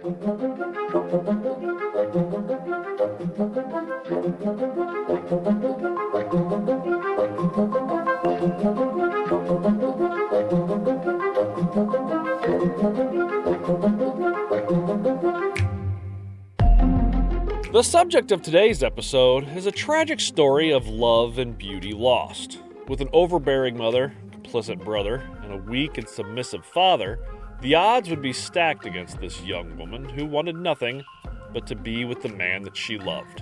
The subject of today's episode is a tragic story of love and beauty lost. With an overbearing mother, complicit brother, and a weak and submissive father, the odds would be stacked against this young woman who wanted nothing but to be with the man that she loved.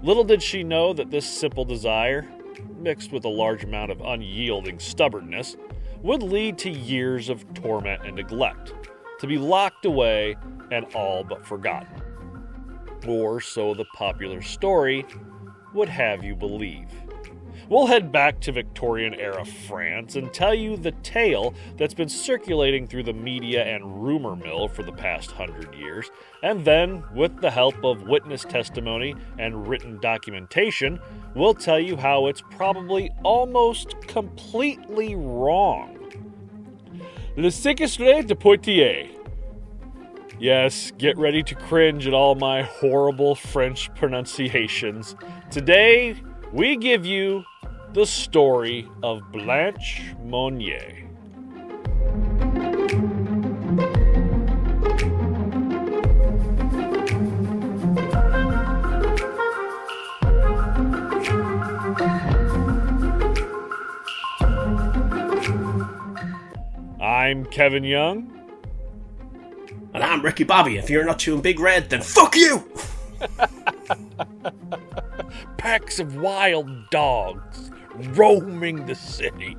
Little did she know that this simple desire, mixed with a large amount of unyielding stubbornness, would lead to years of torment and neglect, to be locked away and all but forgotten. Or so the popular story would have you believe. We'll head back to Victorian-era France and tell you the tale that's been circulating through the media and rumor mill for the past 100 years, and then, with the help of witness testimony and written documentation, we'll tell you how it's probably almost completely wrong. Le séquestré de Poitiers. Yes, get ready to cringe at all my horrible French pronunciations. Today, we give you the story of Blanche Monnier. I'm Kevin Young. And I'm Ricky Bobby. If you're not chewing Big Red, then fuck you! Packs of wild dogs roaming the city.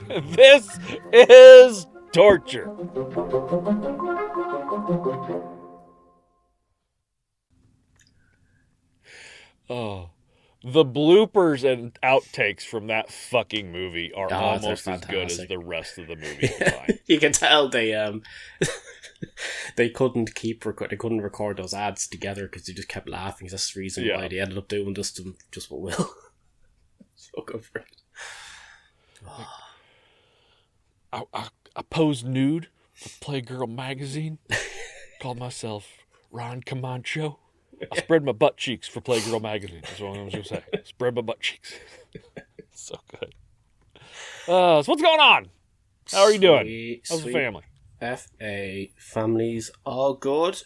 This is torture. Oh. The bloopers and outtakes from that fucking movie are almost as good as the rest of the movie. You can tell they they couldn't they couldn't record those ads together because they just kept laughing. That's the reason why they ended up doing just what Will. So good for it. I posed nude for Playgirl magazine. Called myself Ron Camacho. I spread my butt cheeks for Playgirl magazine. That's what I was going to say. Spread my butt cheeks. So good. So what's going on? How are you doing? How's the family? Family's all good.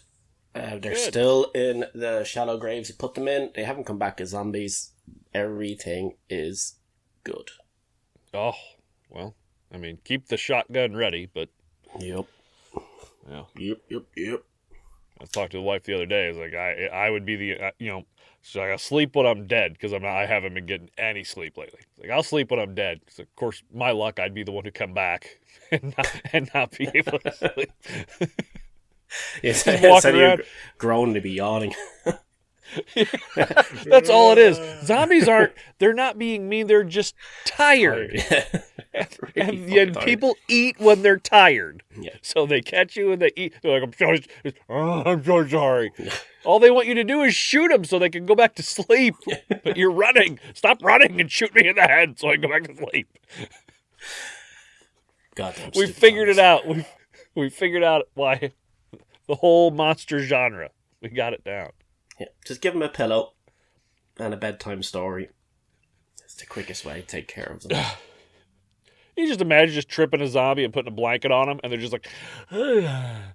They're still in the shallow graves you put them in. They haven't come back as zombies. Everything is good. Oh, well, I mean, keep the shotgun ready, but... Yep. Yeah. Yep. I talked to the wife the other day. It's like I would be the so I sleep when I'm dead because I haven't been getting any sleep lately. It's like I'll sleep when I'm dead. So of course, my luck, I'd be the one to come back and not be able to sleep. Instead of grown to be yawning. That's all it is. Zombies they're not being mean. They're just tired. And people eat when they're tired. Yeah. So they catch you and they eat. They're like, I'm so sorry. All they want you to do is shoot them so they can go back to sleep. But you're running. Stop running and shoot me in the head so I can go back to sleep. Goddamn. We figured it out. We figured out why the whole monster genre. We got it down. Yeah, just give them a pillow and a bedtime story. It's the quickest way to take care of them. You just imagine just tripping a zombie and putting a blanket on them, and they're just like, yeah.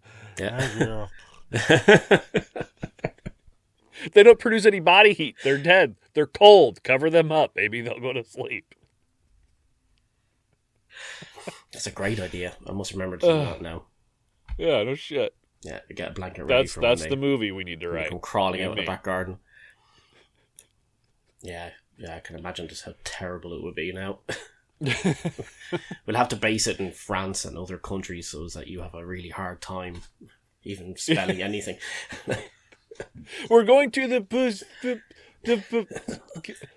They don't produce any body heat. They're dead. They're cold. Cover them up. Maybe they'll go to sleep. That's a great idea. I must remember to do that now. Yeah, no shit. Yeah, get a blanket ready for That's the movie we need to write. Come crawling out of the back garden. Yeah, I can imagine just how terrible it would be now. We'll have to base it in France and other countries so that you have a really hard time even spelling anything. We're going to the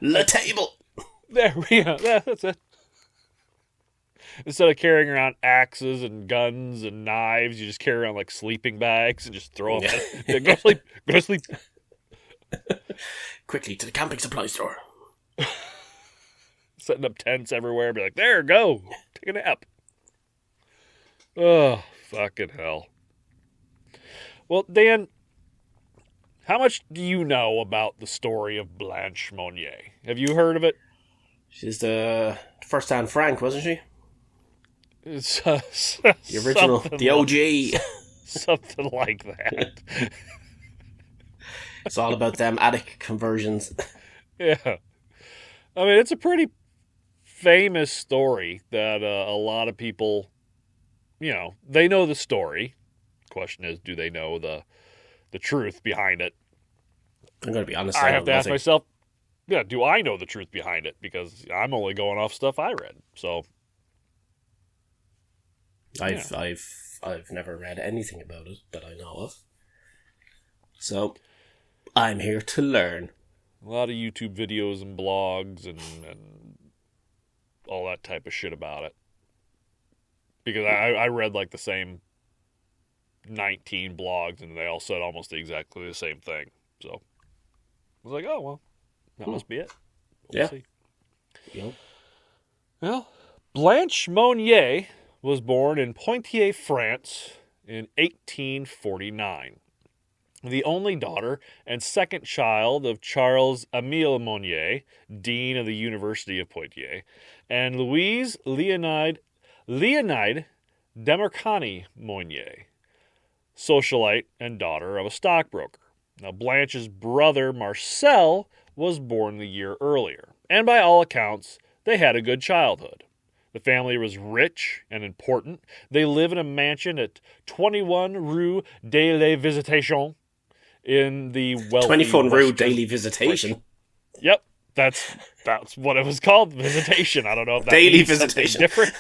Le table. There we go. That's it. Instead of carrying around axes and guns and knives, you just carry around like sleeping bags and just throw them. Yeah. Go sleep. Go to sleep. Quickly to the camping supply store. Setting up tents everywhere. Be like, there, go. Take a nap. Oh, fucking hell. Well, Dan, how much do you know about the story of Blanche Monnier? Have you heard of it? She's the first Anne Frank, wasn't she? It's, The original, the OG. Something like that. It's all about them attic conversions. Yeah. I mean, it's a pretty famous story that a lot of people, they know the story. Question is, do they know the truth behind it? I'm going to be honest. I have to ask myself, do I know the truth behind it? Because I'm only going off stuff I read. So I've never read anything about it that I know of. So I'm here to learn. A lot of YouTube videos and blogs and all that type of shit about it. Because I read like the same 19 blogs and they all said almost exactly the same thing. So I was like, oh, well, that must be it. We'll see. Yeah. Well, Blanche Monnier was born in Poitiers, France in 1849. The only daughter and second child of Charles Émile Monnier, Dean of the University of Poitiers, and Louise Leonide Demarcani Monnier, socialite and daughter of a stockbroker. Now, Blanche's brother Marcel was born the year earlier, and by all accounts, they had a good childhood. The family was rich and important. They live in a mansion at 21 Rue de la Visitation in the wealthy 24 Rue Daily Visitation. Yep, that's what it was called, Visitation. I don't know if that Daily means Visitation. something different.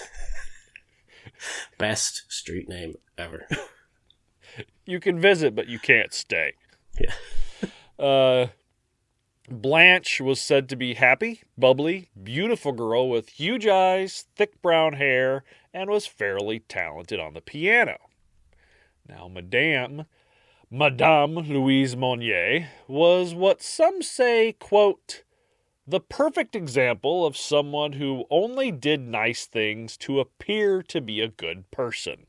Best street name ever. You can visit, but you can't stay. Yeah. Blanche was said to be happy, bubbly, beautiful girl with huge eyes, thick brown hair, and was fairly talented on the piano. Now, Madame Louise Monnier was what some say, quote, the perfect example of someone who only did nice things to appear to be a good person.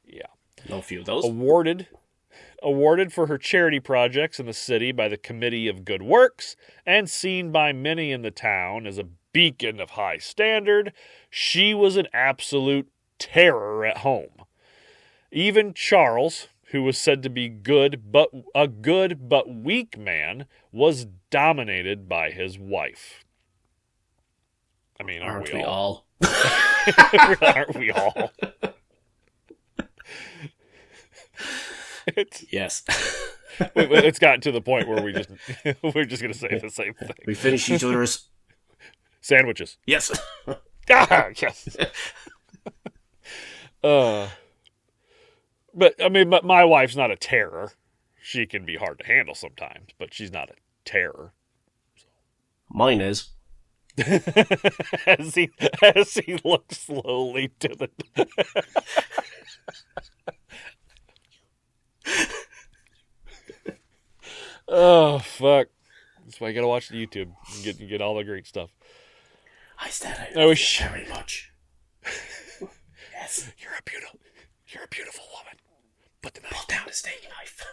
Yeah. No few of those. Awarded for her charity projects in the city by the Committee of Good Works, and seen by many in the town as a beacon of high standard, she was an absolute terror at home. Even Charles, who was said to be a good but weak man, was dominated by his wife. I mean, aren't we all? Aren't we all? Yes. It's gotten to the point where we're just going to say the same thing. We finish each other's sandwiches. Yes. Yes. But I mean, my wife's not a terror. She can be hard to handle sometimes, but she's not a terror. Mine is. as he looks slowly to the. Oh, fuck. That's why you gotta watch the YouTube and get all the great stuff. I said I love you very much. Yes. You're a beautiful woman. Put down the steak knife.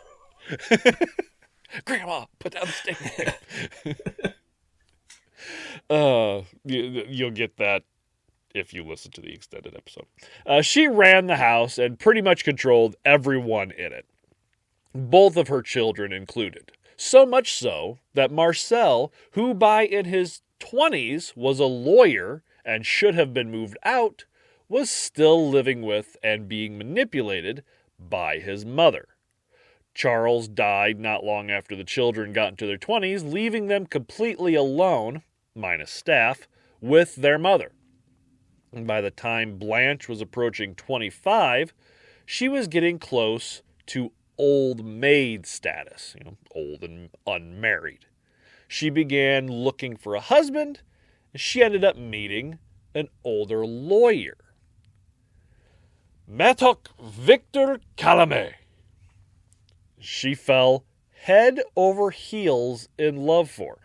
Grandma, put down the steak knife. You'll get that if you listen to the extended episode. She ran the house and pretty much controlled everyone in it. Both of her children included. So much so that Marcel, who in his 20s was a lawyer and should have been moved out, was still living with and being manipulated by his mother. Charles died not long after the children got into their 20s, leaving them completely alone, minus staff, with their mother. And by the time Blanche was approaching 25, she was getting close to old maid status, old and unmarried. She began looking for a husband, and she ended up meeting an older lawyer. Maître Victor Calame. She fell head over heels in love for.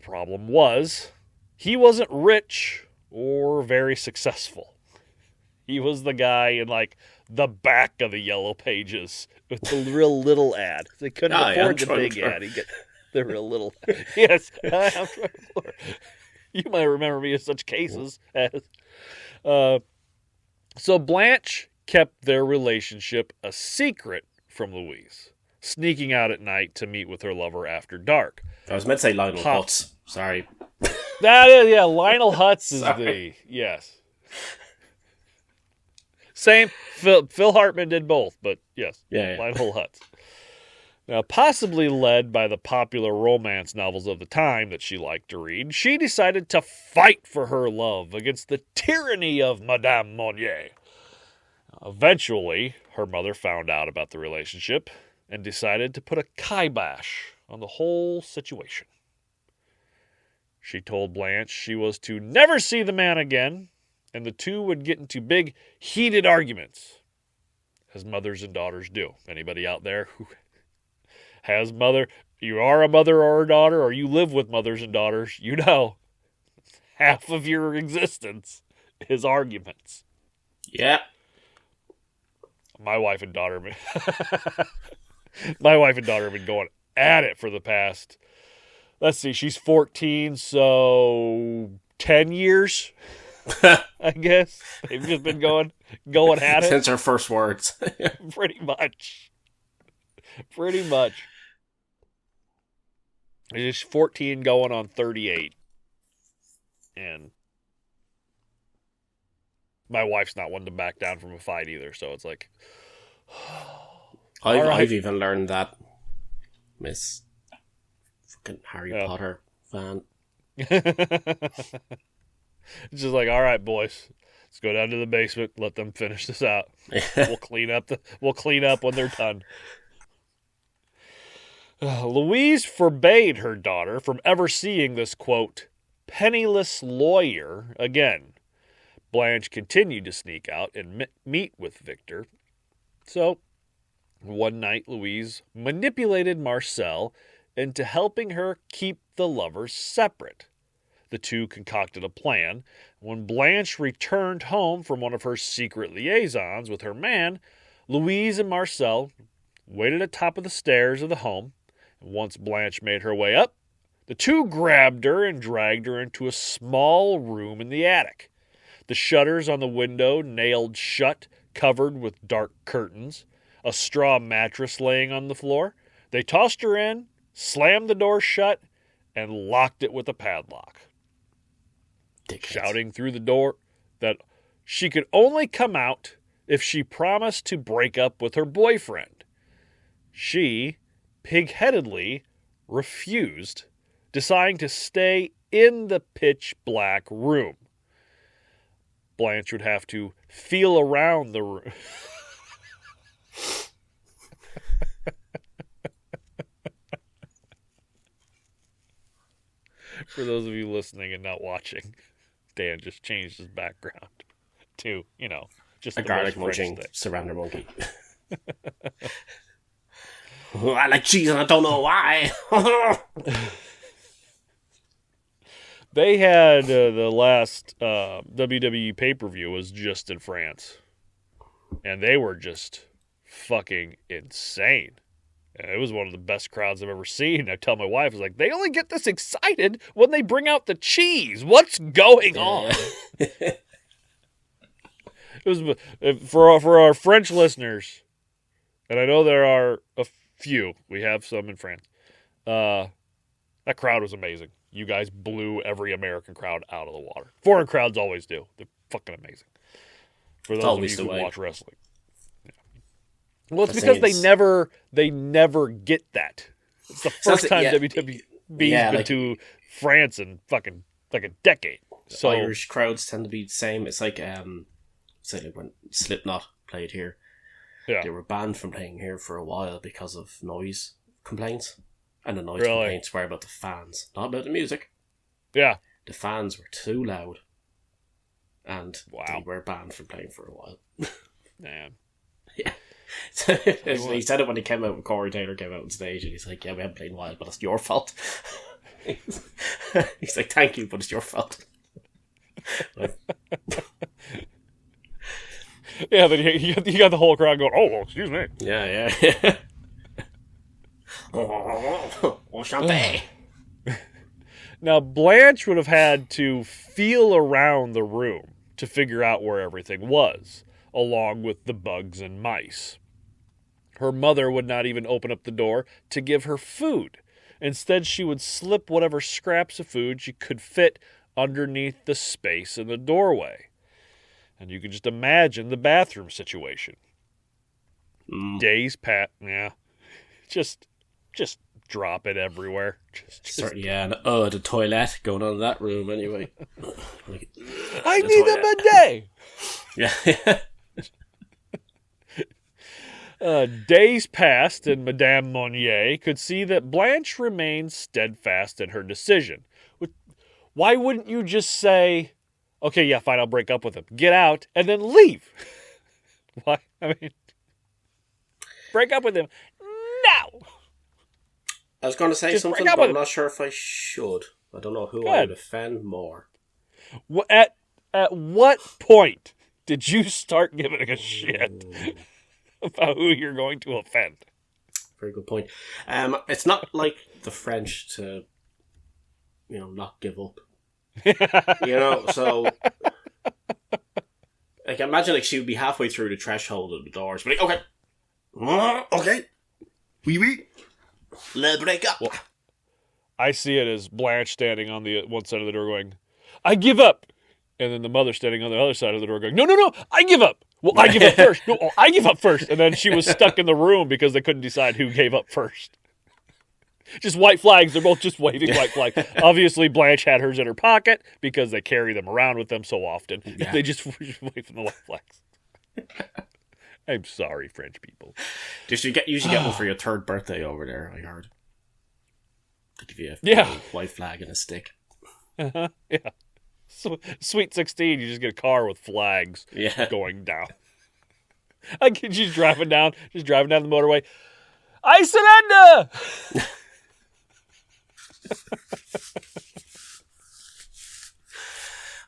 Problem was, he wasn't rich or very successful. He was the guy in, like, the back of the Yellow Pages with the real little ad. They couldn't afford the big ad. He got the real little ad. Yes, I'm trying to. You might remember me in such cases as... So Blanche kept their relationship a secret from Louise, sneaking out at night to meet with her lover after dark. I was meant to say Lionel Hutz. Sorry. That is, yeah, Lionel Hutz is yes. Same, Phil Hartman did both, but yes, Lionel Hutz. Now, possibly led by the popular romance novels of the time that she liked to read, she decided to fight for her love against the tyranny of Madame Monnier. Eventually, her mother found out about the relationship and decided to put a kibosh on the whole situation. She told Blanche she was to never see the man again, and the two would get into big, heated arguments, as mothers and daughters do. Anybody out there who has you are a mother or a daughter, or you live with mothers and daughters, you know, half of your existence is arguments. Yeah. My wife and daughter have been going at it for the past, let's see, she's 14, so 10 years, I guess. They've just been going at it. Since her first words. Pretty much. She's 14 going on 38. And my wife's not one to back down from a fight either, so it's like... I've even learned that Miss fucking Harry Potter fan. It's just like, all right, boys, let's go down to the basement, let them finish this out. We'll clean up when they're done. Louise forbade her daughter from ever seeing this, quote, penniless lawyer again. Blanche continued to sneak out and meet with Victor. So, one night, Louise manipulated Marcel into helping her keep the lovers separate. The two concocted a plan. When Blanche returned home from one of her secret liaisons with her man, Louise and Marcel waited at the top of the stairs of the home. And once Blanche made her way up, the two grabbed her and dragged her into a small room in the attic. The shutters on the window nailed shut, covered with dark curtains, a straw mattress laying on the floor. They tossed her in, slammed the door shut, and locked it with a padlock. Shouting through the door that she could only come out if she promised to break up with her boyfriend. She pig-headedly refused, deciding to stay in the pitch-black room. Blanche would have to feel around the room. For those of you listening and not watching, Dan just changed his background to, just a garlic munching surrender monkey. I like cheese and I don't know why. They had the last WWE pay-per-view was just in France. And they were just fucking insane. And it was one of the best crowds I've ever seen. I tell my wife, I was like, they only get this excited when they bring out the cheese. What's going on? It was for our French listeners, and I know there are a few. We have some in France. That crowd was amazing. You guys blew every American crowd out of the water. Foreign crowds always do. They're fucking amazing. For those of you who watch wrestling. Yeah. Well, it's because they never get that. It's the first time WWE's been to France in fucking like a decade. So Irish crowds tend to be the same. It's like when Slipknot played here. Yeah. They were banned from playing here for a while because of noise complaints. And the noise complaints were about the fans, not about the music. Yeah. The fans were too loud. And they were banned from playing for a while. Man. Yeah. So, he said it when he came out, when Corey Taylor came out on stage, and he's like, yeah, we haven't played in a while, but it's your fault. He's like, thank you, but it's your fault. Yeah, then you got the whole crowd going, oh, well, excuse me. Yeah. Oh, champagne. Now, Blanche would have had to feel around the room to figure out where everything was, along with the bugs and mice. Her mother would not even open up the door to give her food. Instead, she would slip whatever scraps of food she could fit underneath the space in the doorway. And you can just imagine the bathroom situation. Days pat, yeah. Just drop it everywhere. The toilet going on in that room anyway. I need a bidet! Yeah. Days passed, and Madame Monnier could see that Blanche remained steadfast in her decision. Why wouldn't you just say, okay, yeah, fine, I'll break up with him. Get out, and then leave. Why? I mean, break up with him now. I was going to say something, but I'm not sure if I should. I don't know who I would offend more. At what point did you start giving a shit about who you're going to offend? Very good point. It's not like the French to, not give up. So... Like, imagine, she would be halfway through the threshold of the doors. But okay. Okay. Oui. Let's break up. Well, I see it as Blanche standing on the one side of the door going, I give up. And then the mother standing on the other side of the door going, no, I give up. Well, I give up first. No, I give up first. And then she was stuck in the room because they couldn't decide who gave up first. Just white flags. They're both just waving white flags. Obviously, Blanche had hers in her pocket because they carry them around with them so often. Yeah. They just wave from the white flags. I'm sorry, French people. You should get one for your third birthday over there, I heard. They give you a white flag and a stick. Yeah. So, Sweet 16, you just get a car with flags going down. I get you driving down the motorway. I surrender!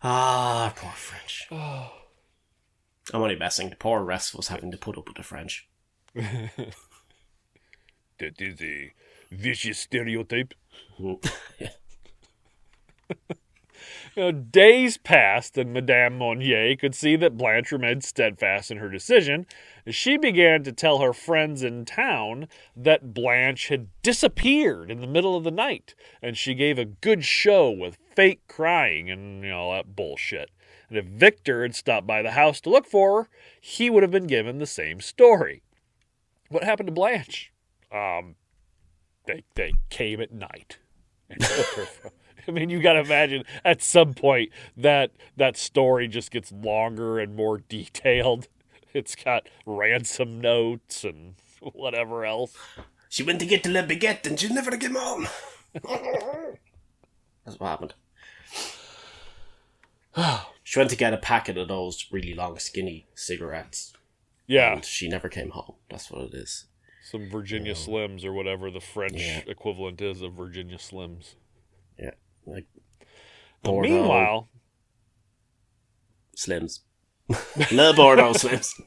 Poor French. I'm only messing. The poor rest was having to put up with the French. That is a vicious stereotype. Yeah. Days passed, and Madame Monnier could see that Blanche remained steadfast in her decision as she began to tell her friends in town that Blanche had disappeared in the middle of the night, and she gave a good show with fake crying and all that bullshit. And if Victor had stopped by the house to look for her, he would have been given the same story. What happened to Blanche? They came at night and took her from... I mean, you got to imagine at some point that story just gets longer and more detailed. It's got ransom notes and whatever else. She went to get the Le Baguette and she never came home. That's what happened. She went to get a packet of those really long, skinny cigarettes. Yeah. And she never came home. That's what it is. Some Virginia Slims or whatever the French equivalent is of Virginia Slims. Yeah. Like Bordeaux. Meanwhile, Slims. Le Bordeaux Slims.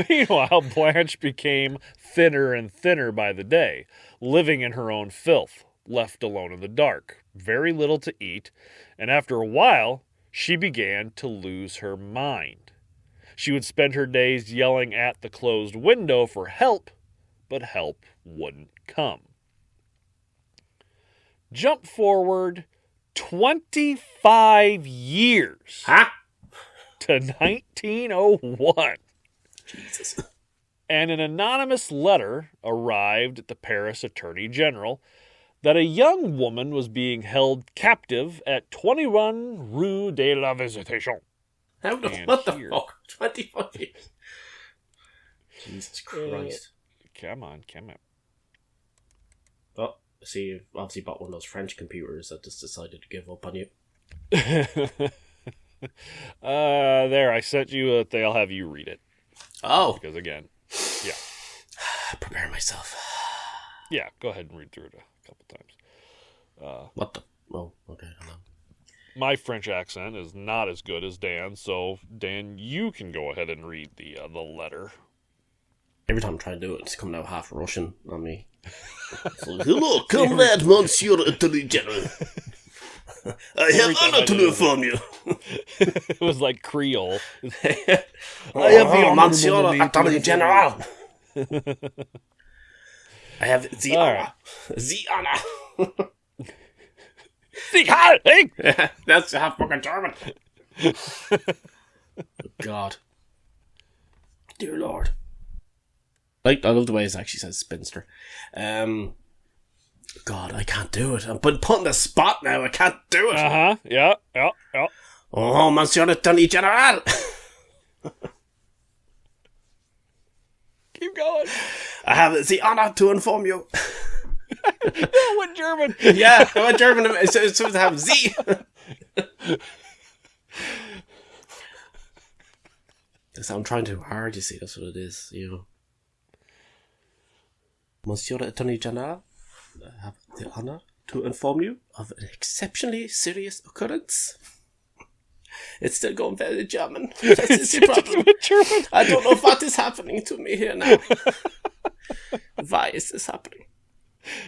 Meanwhile, Blanche became thinner and thinner by the day, living in her own filth, left alone in the dark, very little to eat, and after a while, she began to lose her mind. She would spend her days yelling at the closed window for help, but help wouldn't come. Jump forward 25 years to 1901. Jesus. And an anonymous letter arrived at the Paris Attorney General that a young woman was being held captive at 21 Rue de la Visitation. What the fuck? 25 years. Jesus Christ. Come on. Oh, see, you've obviously bought one of those French computers that just decided to give up on you. There, I sent you that they'll have you read it. Oh. Because again, yeah. Prepare myself. Yeah, go ahead and read through it a couple times. What the? Oh, okay, hold on. my French accent is not as good as Dan, so Dan, you can go ahead and read the letter. Every time I try to do it, it's coming out half Russian on me. So, hello, comrade, Monsieur Attorney General. I have honor to inform you. It was like Creole. I have the Monsieur Attorney General. I have the honor. The honor. That's half fucking German. God. Dear Lord. I love the way it actually says spinster. God, I can't do it. I'm put in the spot now. I can't do it. Yeah. Oh, Monsieur Attorney General. Keep going. I have the honor to inform you. I went German. Yeah, I went German. It's supposed to have Z. I'm trying too hard, you see. That's what it is, you know. Monsieur Attorney General, I have the honor to inform you of an exceptionally serious occurrence. It's still going very German. That's the problem. German. I don't know what is happening to me here now. Why is this happening?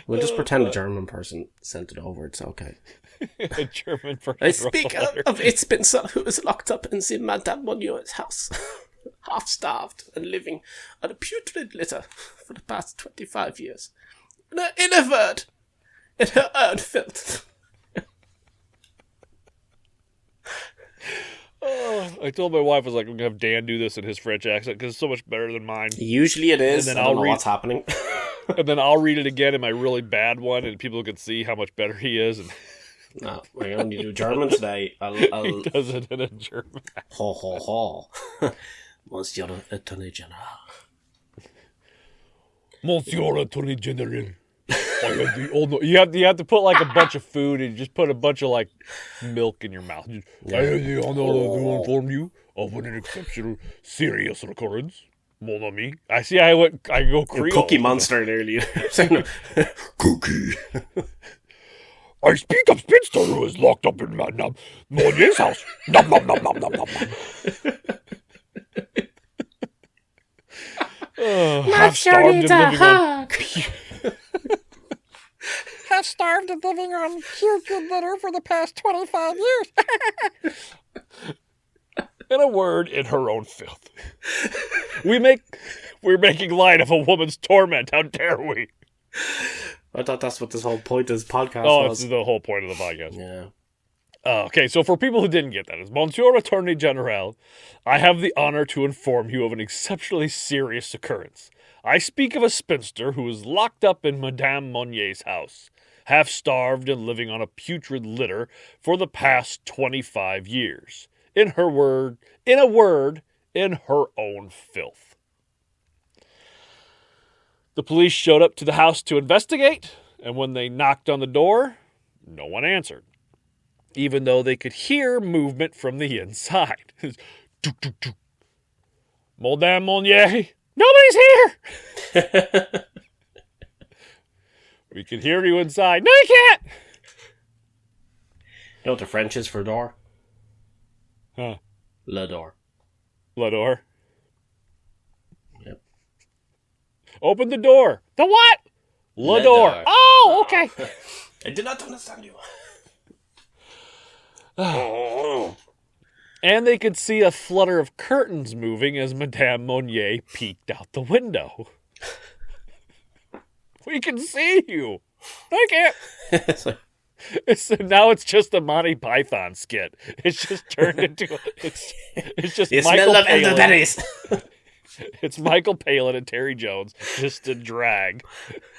We'll just pretend a German person sent it over. It's okay. A German person. I speak of a Spencer who is locked up in the Madame Monnier's house, half-starved and living on a putrid litter for the past 25 years. In a word, in her own filth. I told my wife, I was like, I'm going to have Dan do this in his French accent because it's so much better than mine. Usually it is. And then I don't know what's happening. And then I'll read it again in my really bad one, and people can see how much better he is. And no, we're going to do German today. He does it in a German accent. Ho, ho, ho. Monsieur Attorney General. Monsieur Attorney General. You have to put like a bunch of food and just put a bunch of like milk in your mouth. I have the honor to inform you of an exceptional serious occurrence. Mon ami. I go Creole. Cookie Monster earlier. Cookie. I speak of Spinster who is locked up in Madame Monnier's house. Nom nom nom nom nom nom. Monster needs a hug. Have starved and living on putrid litter for the past 25 years. In a word, in her own filth. We're making light of a woman's torment. How dare we? I thought that's what this whole point of this podcast was. That's the whole point of the podcast. Yeah. Okay, so for people who didn't get that, as Monsieur Attorney General, I have the honor to inform you of an exceptionally serious occurrence. I speak of a spinster who is locked up in Madame Monnier's house, half-starved and living on a putrid litter for the past 25 years. In a word, in her own filth. The police showed up to the house to investigate, and when they knocked on the door, no one answered, even though they could hear movement from the inside. Madame Monnier, nobody's here! We can hear you inside. No, you can't! You know what the French is for door? Huh. Le door. Le door? Yep. Open the door. The what? Le door. Oh, okay. I did not understand you. And they could see a flutter of curtains moving as Madame Monnier peeked out the window. We can see you. I can't. Now it's just a Monty Python skit. It's just turned into it's just you Michael smell of Palin. elderberries. It's Michael Palin and Terry Jones just to drag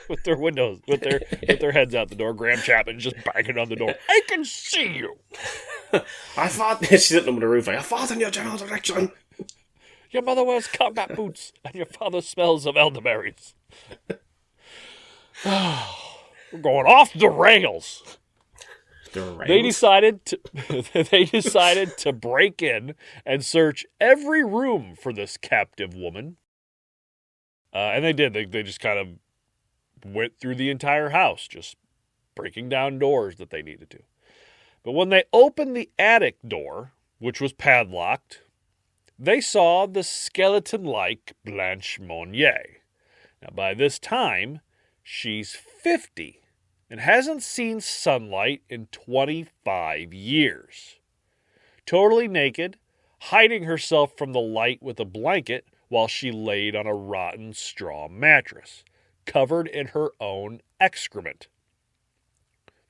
with their windows with their heads out the door. Graham Chapman just banging on the door. I can see you. I fought. She's sitting on the roof. I fought in your general direction. Your mother wears combat boots, and your father smells of elderberries. We're going off the rails. They decided to break in and search every room for this captive woman. And they did. They just kind of went through the entire house, just breaking down doors that they needed to. But when they opened the attic door, which was padlocked, they saw the skeleton-like Blanche Monnier. Now, by this time, she's 50 and hasn't seen sunlight in 25 years. Totally naked, hiding herself from the light with a blanket while she laid on a rotten straw mattress, covered in her own excrement.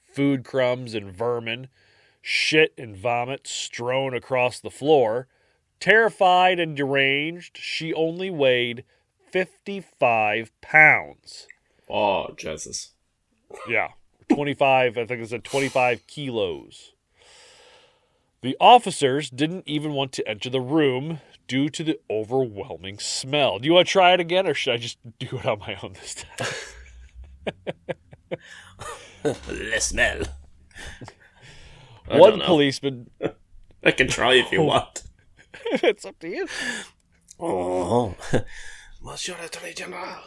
Food crumbs and vermin, shit and vomit strewn across the floor. Terrified and deranged, she only weighed 55 pounds. Oh, Jesus. Yeah, 25, I think it said 25 kilos. The officers didn't even want to enter the room due to the overwhelming smell. Do you want to try it again, or should I just do it on my own this time? The smell. One policeman... I can try if you want. It's up to you. Oh, Monsieur Attorney General.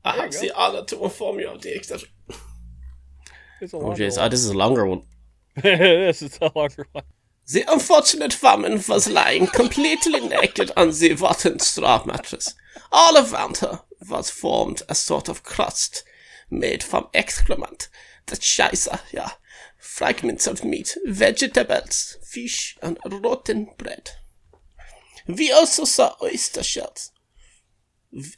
I have the honor to inform you of the exception. It's a Oh, jeez. Oh, this is a longer one. This is a longer one. The unfortunate woman was lying completely naked on the rotten straw mattress. All around her was formed a sort of crust made from excrement, the scheisse, yeah, fragments of meat, vegetables, fish, and rotten bread. We also saw oyster shells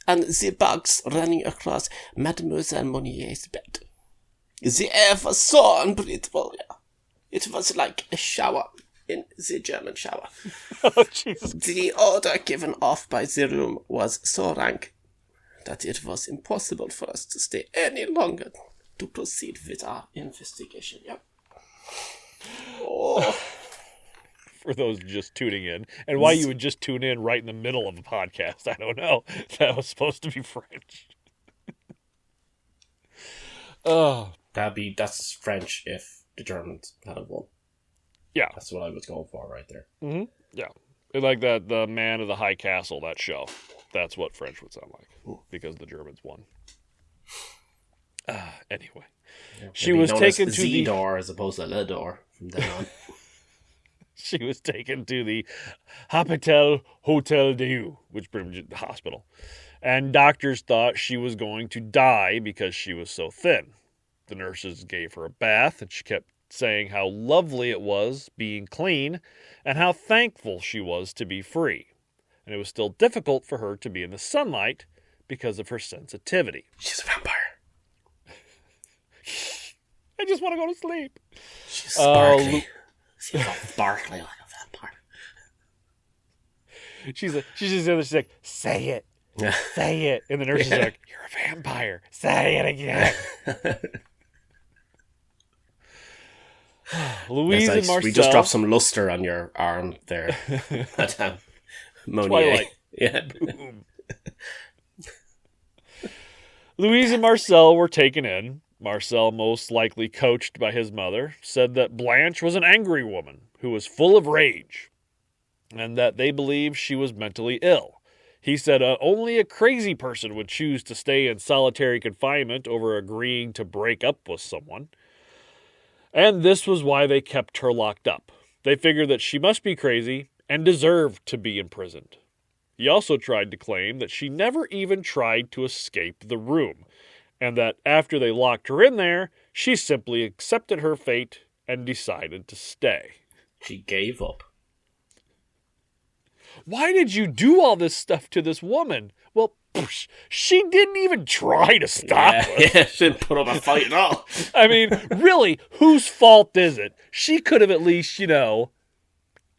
and the bugs running across Mademoiselle Monnier's bed. The air was so unbreathable, yeah. It was like a shower in the German shower. Oh, Jesus. The odor given off by the room was so rank that it was impossible for us to stay any longer to proceed with our investigation. Yep. Oh. For those just tuning in, and why you would just tune in right in the middle of a podcast, I don't know. That was supposed to be French. Oh, That's French if the Germans had won. Yeah. That's what I was going for right there. Mm-hmm. Yeah. It's like that, the Man of the High Castle, that show. That's what French would sound like. Ooh. Because the Germans won. Anyway. Yeah, she was taken to the door as opposed to le door from then on. She was taken to the Hôpital Hotel Dieu, which is the hospital. And doctors thought she was going to die because she was so thin. The nurses gave her a bath, and she kept saying how lovely it was being clean and how thankful she was to be free. And it was still difficult for her to be in the sunlight because of her sensitivity. She's a vampire. I just want to go to sleep. She's sparkly. She's sparkly like a vampire. She's like, say it. Say it. And the nurses are like, you're a vampire. Say it again. Louise and Marcel. We just dropped some luster on your arm there. Monnier. Twilight. Yeah. Boom. Louise and Marcel were taken in. Marcel, most likely coached by his mother, said that Blanche was an angry woman who was full of rage and that they believed she was mentally ill. He said only a crazy person would choose to stay in solitary confinement over agreeing to break up with someone. And this was why they kept her locked up. They figured that she must be crazy and deserved to be imprisoned. He also tried to claim that she never even tried to escape the room, and that after they locked her in there, she simply accepted her fate and decided to stay. She gave up. Why did you do all this stuff to this woman? Well, she didn't even try to stop us. Yeah, she didn't put up a fight at all. I mean, really, whose fault is it? She could have at least,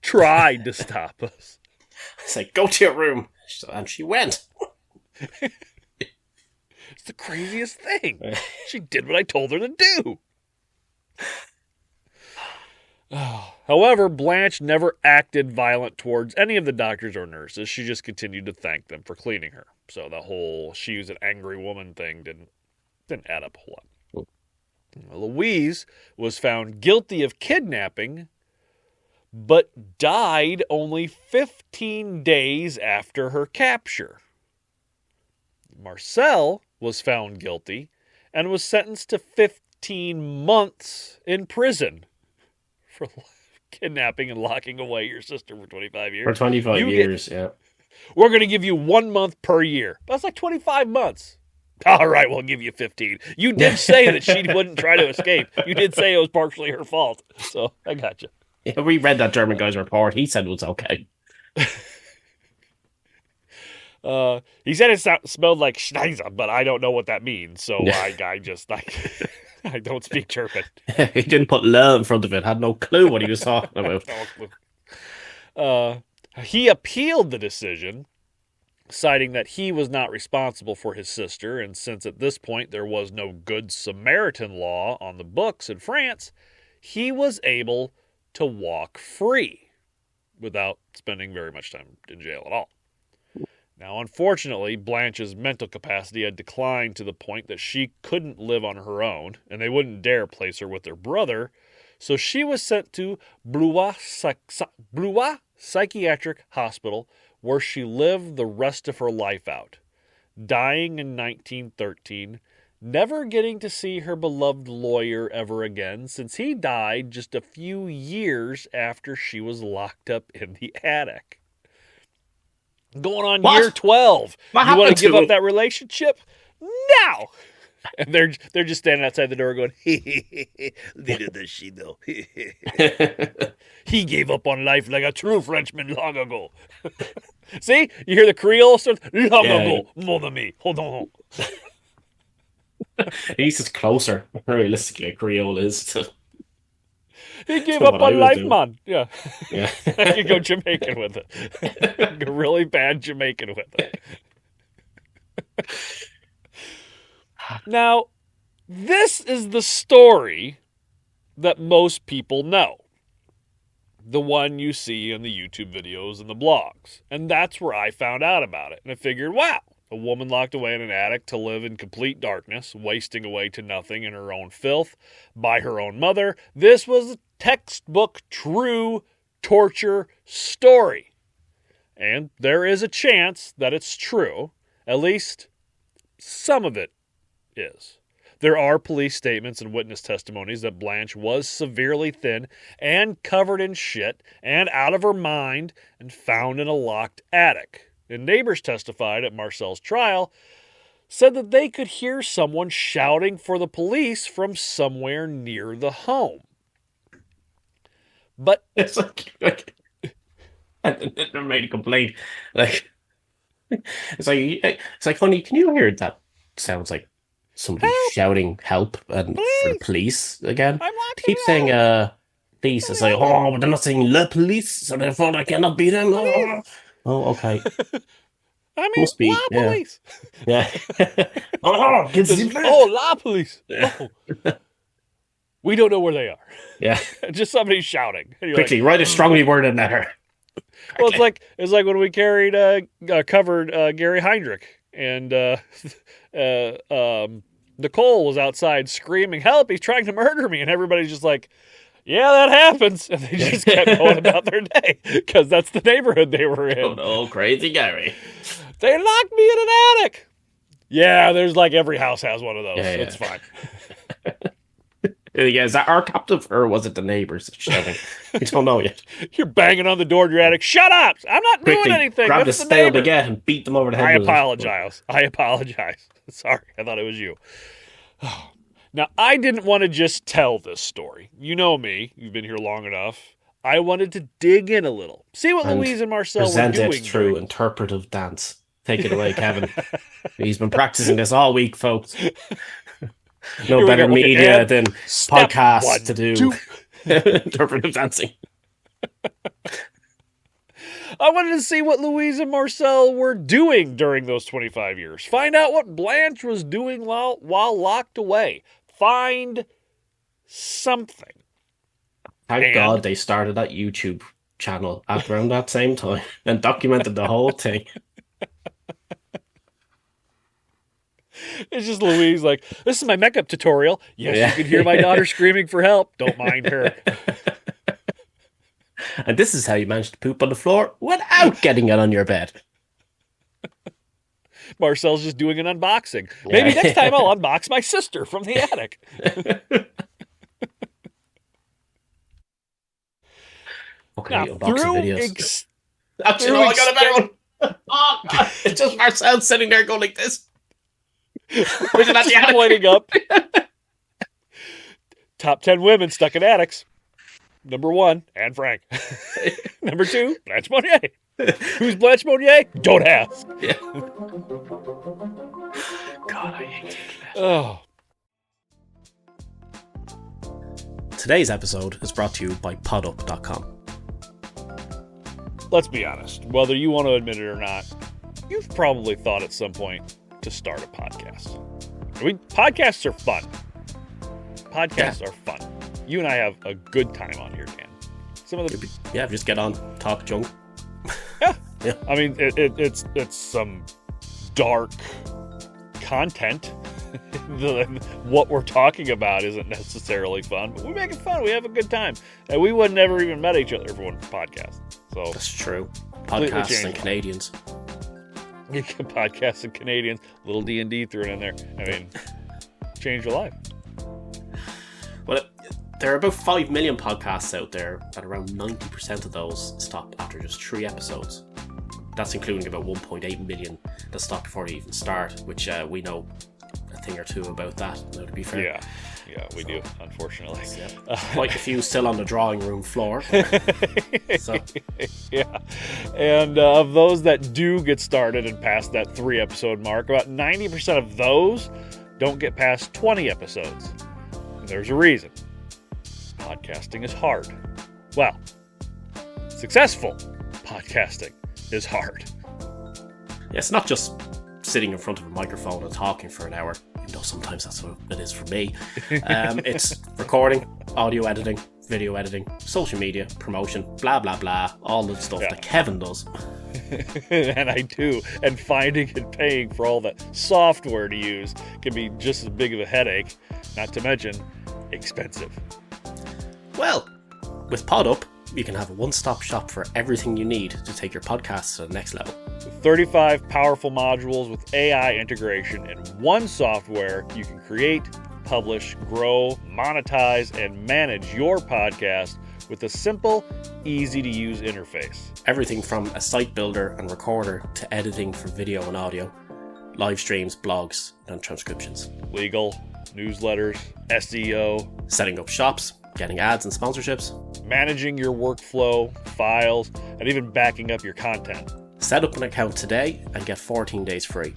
tried to stop us. It's like, go to your room. And she went. It's the craziest thing. She did what I told her to do. However, Blanche never acted violent towards any of the doctors or nurses. She just continued to thank them for cleaning her. So the whole she was an angry woman thing didn't add up a whole lot. Louise was found guilty of kidnapping, but died only 15 days after her capture. Marcel was found guilty and was sentenced to 15 16 months in prison for kidnapping and locking away your sister for 25 years. For 25 years, yeah. We're going to give you 1 month per year. That's like 25 months. All right, we'll give you 15. You did say that she wouldn't try to escape. You did say it was partially her fault. So I got you. Yeah, we read that German guy's report. He said it was okay. He said it smelled like Schneiser, but I don't know what that means. So I just I don't speak German. He didn't put le in front of it. Had no clue what he was talking about. He appealed the decision, citing that he was not responsible for his sister, and since at this point there was no Good Samaritan law on the books in France, he was able to walk free without spending very much time in jail at all. Now, unfortunately, Blanche's mental capacity had declined to the point that she couldn't live on her own, and they wouldn't dare place her with their brother, so she was sent to Blois Psychiatric Hospital, where she lived the rest of her life out, dying in 1913, never getting to see her beloved lawyer ever again, since he died just a few years after she was locked up in the attic. Going on year 12. You want to give up that relationship? Now! And they're just standing outside the door going, little does she know. He gave up on life like a true Frenchman long ago. See? You hear the Creole stuff? Long ago, mon ami. Hold on. At least it's closer, realistically, Creole is to... He gave up on life, man. Yeah. I could go Jamaican with it. Go really bad Jamaican with it. Now, this is the story that most people know. The one you see in the YouTube videos and the blogs. And that's where I found out about it. And I figured, wow, a woman locked away in an attic to live in complete darkness, wasting away to nothing in her own filth by her own mother. This was a textbook true torture story. And there is a chance that it's true. At least some of it is. There are police statements and witness testimonies that Blanche was severely thin and covered in shit and out of her mind and found in a locked attic. And neighbors testified at Marcel's trial, said that they could hear someone shouting for the police from somewhere near the home. But it's like I made a complaint. It's like, honey, can you hear that? Sounds like somebody shouting help and for the police again. Keep saying police. It's like, oh, but they're not saying le police, so therefore I cannot be them. Oh, okay. I mean, must be, la police. Yeah. La police. Yeah. Oh. We don't know where they are. Yeah. Just somebody shouting. Quickly, write a strongly worded letter. Well, it's like when we covered Gary Heinrich, and Nicole was outside screaming, "Help! He's trying to murder me!" And everybody's just like, "Yeah, that happens," and they just kept going about their day because that's the neighborhood they were in. Oh no, crazy Gary! They locked me in an attic. Yeah, there's like every house has one of those. Yeah. It's fine. Yeah, is that our captive or was it the neighbors shouting? We don't know yet. You're banging on the door of your attic. Shut up! I'm not doing anything. Grab the stale baguette and beat them over the head. I apologize. Sorry, I thought it was you. Now, I didn't want to just tell this story. You know me. You've been here long enough. I wanted to dig in a little. See what Louise and Marcel were doing. Present it through interpretive dance. Take it away, Kevin. He's been practicing this all week, folks. No better media than podcasts to do interpretive dancing. I wanted to see what Louise and Marcel were doing during those 25 years. Find out what Blanche was doing while locked away. Find something. Thank God they started that YouTube channel at around that same time and documented the whole thing. It's just Louise like, this is my makeup tutorial. Yes, you can hear my daughter screaming for help. Don't mind her. And this is how you manage to poop on the floor without getting it on your bed. Marcel's just doing an unboxing. Maybe next time I'll unbox my sister from the attic. Okay, Now, unboxing videos. I got a better one. Oh, God. It's just Marcel sitting there going like this. Pointing at the attic. Pointing up. Top 10 women stuck in attics. Number 1, Anne Frank. Number 2, Blanche Monnier. Who's Blanche Monnier? Don't ask. Yeah. God, I hate thinking that. Oh. Today's episode is brought to you by podup.com. Let's be honest. Whether you want to admit it or not, you've probably thought at some point to start a podcast. Podcasts are fun. Podcasts are fun. You and I have a good time on here, Dan. Just get on, talk junk. Yeah. I mean, it's some dark content. What we're talking about isn't necessarily fun, but we make it fun. We have a good time, and we would never even met each other if it wasn't for podcasts. So that's true. Podcasts and Canadians. Podcasts and Canadians. Little D&D thrown in there. I mean, change your life. Well, there are about 5 million podcasts out there, and around 90% of those stop after just 3 episodes. That's including about 1.8 million that stop before they even start, which we know a thing or two about that, to be fair. Yeah, we do, unfortunately. Quite a few still on the drawing room floor. So. Yeah. And of those that do get started and past that 3 episode mark, about 90% of those don't get past 20 episodes. And there's a reason. Podcasting is hard. Well, successful podcasting is hard. Yeah, it's not just sitting in front of a microphone and talking for an hour, even though sometimes that's what it is for me. It's recording, audio editing, video editing, social media, promotion, blah, blah, blah, all the stuff that Kevin does. And I do. And finding and paying for all that software to use can be just as big of a headache, not to mention expensive. Well, with PodUp, you can have a one-stop shop for everything you need to take your podcast to the next level. With 35 powerful modules with AI integration and one software, you can create, publish, grow, monetize, and manage your podcast with a simple, easy-to-use interface. Everything from a site builder and recorder to editing for video and audio, live streams, blogs, and transcriptions. Legal, newsletters, SEO. Setting up shops, getting ads and sponsorships. Managing your workflow, files, and even backing up your content. Set up an account today and get 14 days free.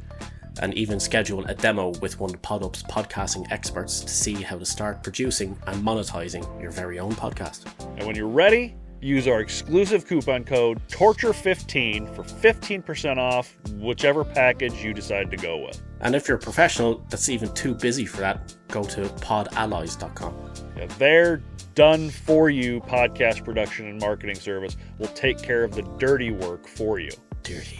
And even schedule a demo with one of PodUp's podcasting experts to see how to start producing and monetizing your very own podcast. And when you're ready, use our exclusive coupon code TORTURE15 for 15% off whichever package you decide to go with. And if you're a professional that's even too busy for that, go to podallies.com. Yeah, their done-for-you podcast production and marketing service will take care of the dirty work for you. Dirty.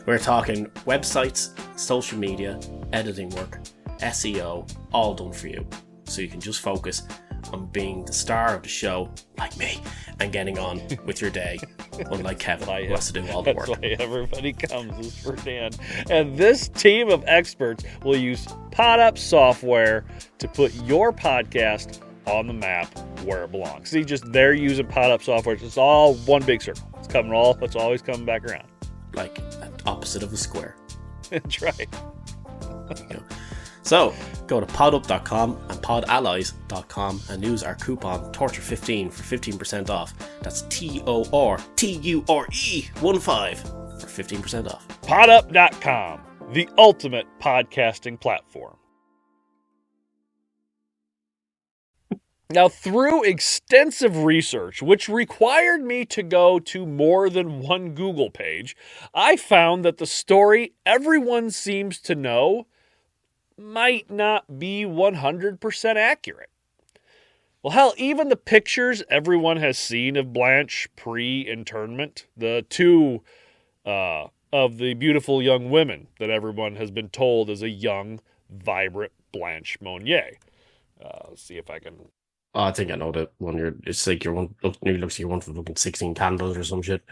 We're talking websites, social media, editing work, SEO, all done for you. So you can just focus on being the star of the show, like me, and getting on with your day, unlike Kevin, who has to do all the work. That's why everybody comes is for Dan. And this team of experts will use PodUp software to put your podcast on the map where it belongs. See, they're using PodUp software. It's all one big circle. It's always coming back around. Like opposite of a square. That's right. There you go. So, go to podup.com and podallies.com and use our coupon TORTURE15 for 15% off. That's TORTURE15 for 15% off. Podup.com, the ultimate podcasting platform. Now, through extensive research, which required me to go to more than one Google page, I found that the story everyone seems to know might not be 100% accurate. Well, hell, even the pictures everyone has seen of Blanche pre-internment, the 2 of the beautiful young women that everyone has been told is a young, vibrant Blanche Monnier. Let's see if I can... Oh, I think I know that one. It's like you're one. It looks like you're one for 16 candles or some shit.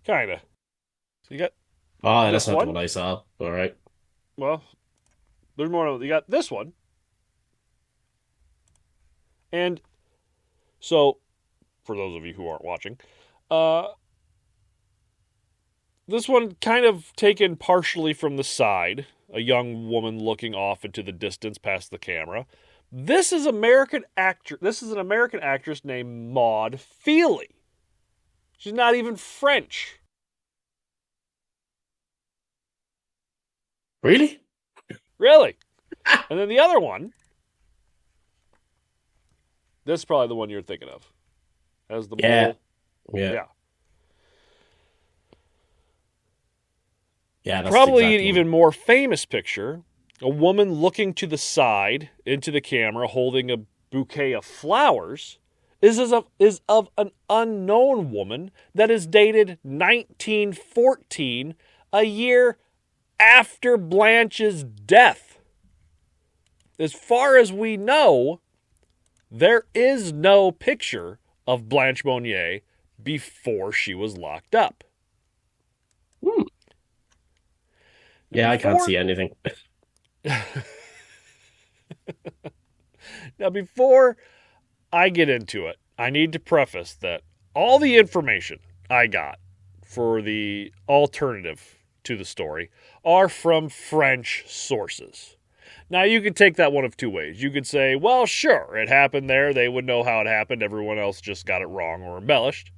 Kinda. So you got Oh, that's This not the one, one I saw. All right. well, there's more. You got this one, and so for those of you who aren't watching, uh, this one kind of taken partially from the side, a young woman looking off into the distance past the camera. This is American actor. This is an American actress named Maud Feely. She's not even French. Really? Really? And then the other one, this is probably the one you're thinking of. As the Yeah. mole. Yeah. Yeah. Yeah, that's the Probably exact an one. even more famous picture, a woman looking to the side into the camera holding a bouquet of flowers, is of an unknown woman that is dated 1914, a year after Blanche's death. As far as we know, there is no picture of Blanche Monnier before she was locked up. Hmm. Now Yeah, I can't before see anything. now before I get into it, I need to preface that all the information I got for the alternative to the story are from French sources. Now, you could take that one of two ways. You could say, well, sure, it happened there. They would know how it happened. Everyone else just got it wrong or embellished.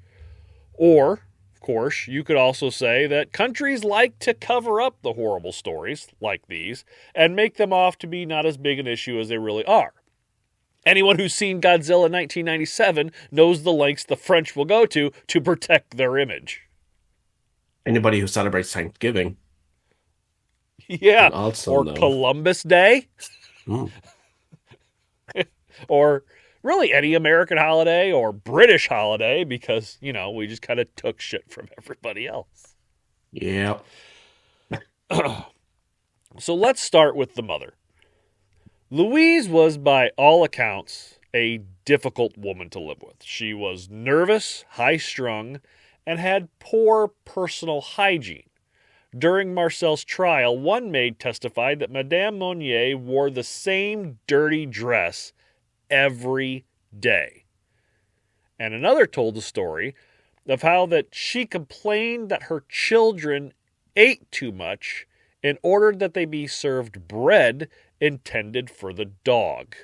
Or, of course, you could also say that countries like to cover up the horrible stories like these and make them off to be not as big an issue as they really are. Anyone who's seen Godzilla in 1997 knows the lengths the French will go to protect their image. Anybody who celebrates Thanksgiving Yeah, will also or know. Columbus Day, Hmm. or really any American holiday or British holiday because, we just kind of took shit from everybody else. Yeah. So let's start with the mother. Louise was, by all accounts, a difficult woman to live with. She was nervous, high strung, and had poor personal hygiene. During Marcel's trial, one maid testified that Madame Monnier wore the same dirty dress every day. And another told the story of how that she complained that her children ate too much and ordered that they be served bread intended for the dog.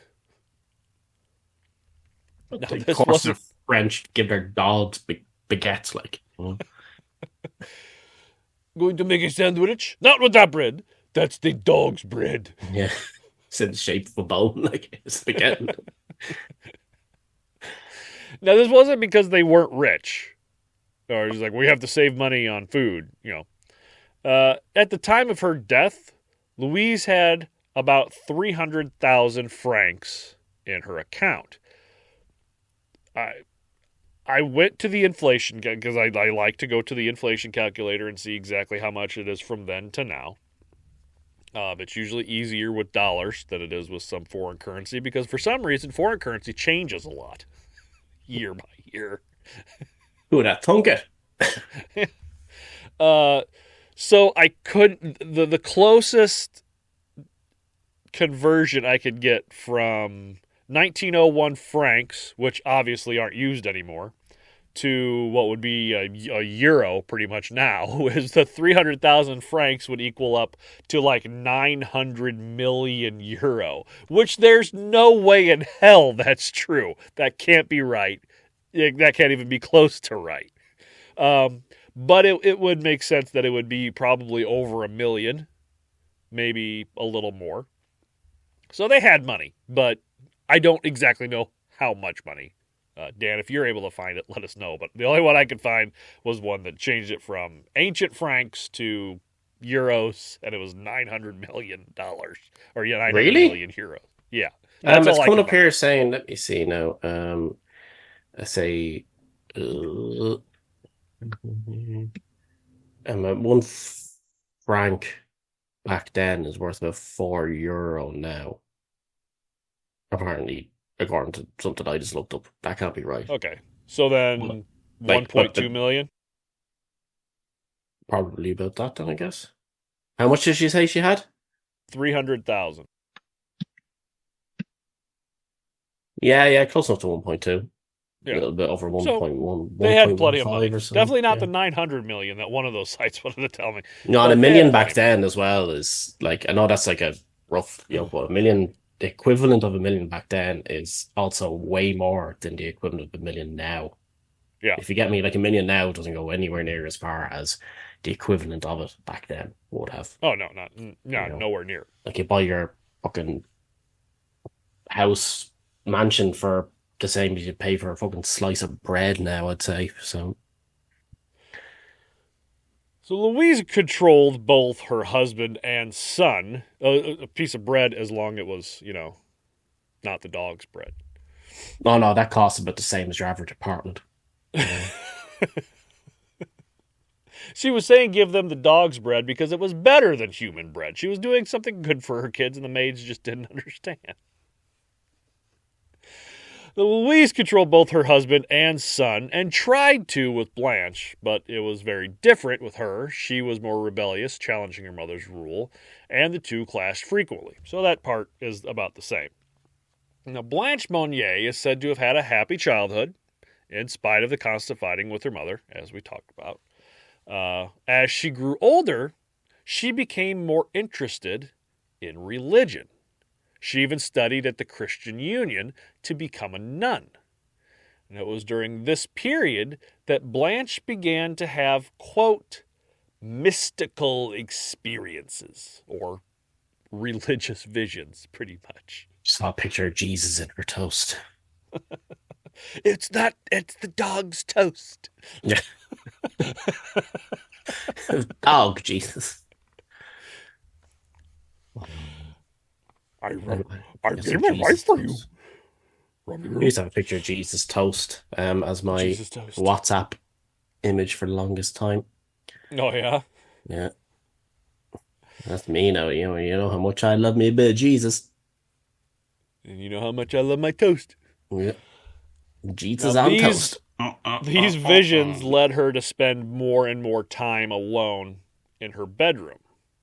Now, Of this course, the wasn't... French give their dogs baguettes, like. Going to make a sandwich? Not with that bread. That's the dog's bread. Yeah. It's in the shape of a bone, like spaghetti. Now, this wasn't because they weren't rich. Or it's like, we have to save money on food, At the time of her death, Louise had about 300,000 francs in her account. I went to the inflation, because I like to go to the inflation calculator and see exactly how much it is from then to now. It's usually easier with dollars than it is with some foreign currency, because for some reason, foreign currency changes a lot year by year. Who would have thunk it? So I couldn't... The closest conversion I could get from 1901 francs, which obviously aren't used anymore, to what would be a euro pretty much now, is the 300,000 francs would equal up to like 900 million euro, which there's no way in hell that's true. That can't be right. That can't even be close to right. But it would make sense that it would be probably over 1 million, maybe a little more. So they had money, but I don't exactly know how much money. Dan, if you're able to find it, let us know. But the only one I could find was one that changed it from ancient francs to euros, and it was $900 million. Or, yeah, 900 Really? million euros. Yeah. That's It's all I coming could up find. here saying, let me see now. I say, one franc back then is worth about €4 now. Apparently, according to something I just looked up. That can't be right. Okay. So then Like, 1.2 million? Probably about that then, I guess. How much did she say she had? 300,000. Yeah, close enough to 1.2. A Yeah. little bit over So 1.1, they had plenty of money. 1.15 or so. Definitely not Yeah. the 900 million that one of those sites wanted to tell me. No, and a But they had million back plenty then as well is like, I know that's like a rough, but a million, the equivalent of a million back then is also way more than the equivalent of a million now. Yeah. If you get me, like a million now doesn't go anywhere near as far as the equivalent of it back then would have. Oh, no, nowhere near. Like you buy your fucking house mansion for the same as you pay for a fucking slice of bread now, I'd say. So Louise controlled both her husband and son. A piece of bread, as long as it was, not the dog's bread. no, that costs about the same as your average apartment. She was saying give them the dog's bread because it was better than human bread. She was doing something good for her kids, and the maids just didn't understand. Louise controlled both her husband and son, and tried to with Blanche, but it was very different with her. She was more rebellious, challenging her mother's rule, and the two clashed frequently. So that part is about the same. Now, Blanche Monnier is said to have had a happy childhood, in spite of the constant fighting with her mother, as we talked about. As she grew older, she became more interested in religion. She even studied at the Christian Union to become a nun. And it was during this period that Blanche began to have, quote, mystical experiences, or religious visions, pretty much. Saw a picture of Jesus in her toast. It's the dog's toast. Yeah. Dog Jesus. I gave my life for you. I used to have a picture of Jesus toast as my toast. WhatsApp image for the longest time. Oh, yeah? Yeah. That's me now. You know how much I love me a bit of Jesus. And you know how much I love my toast. Yeah. Jesus now, on toast. These visions led her to spend more and more time alone in her bedroom.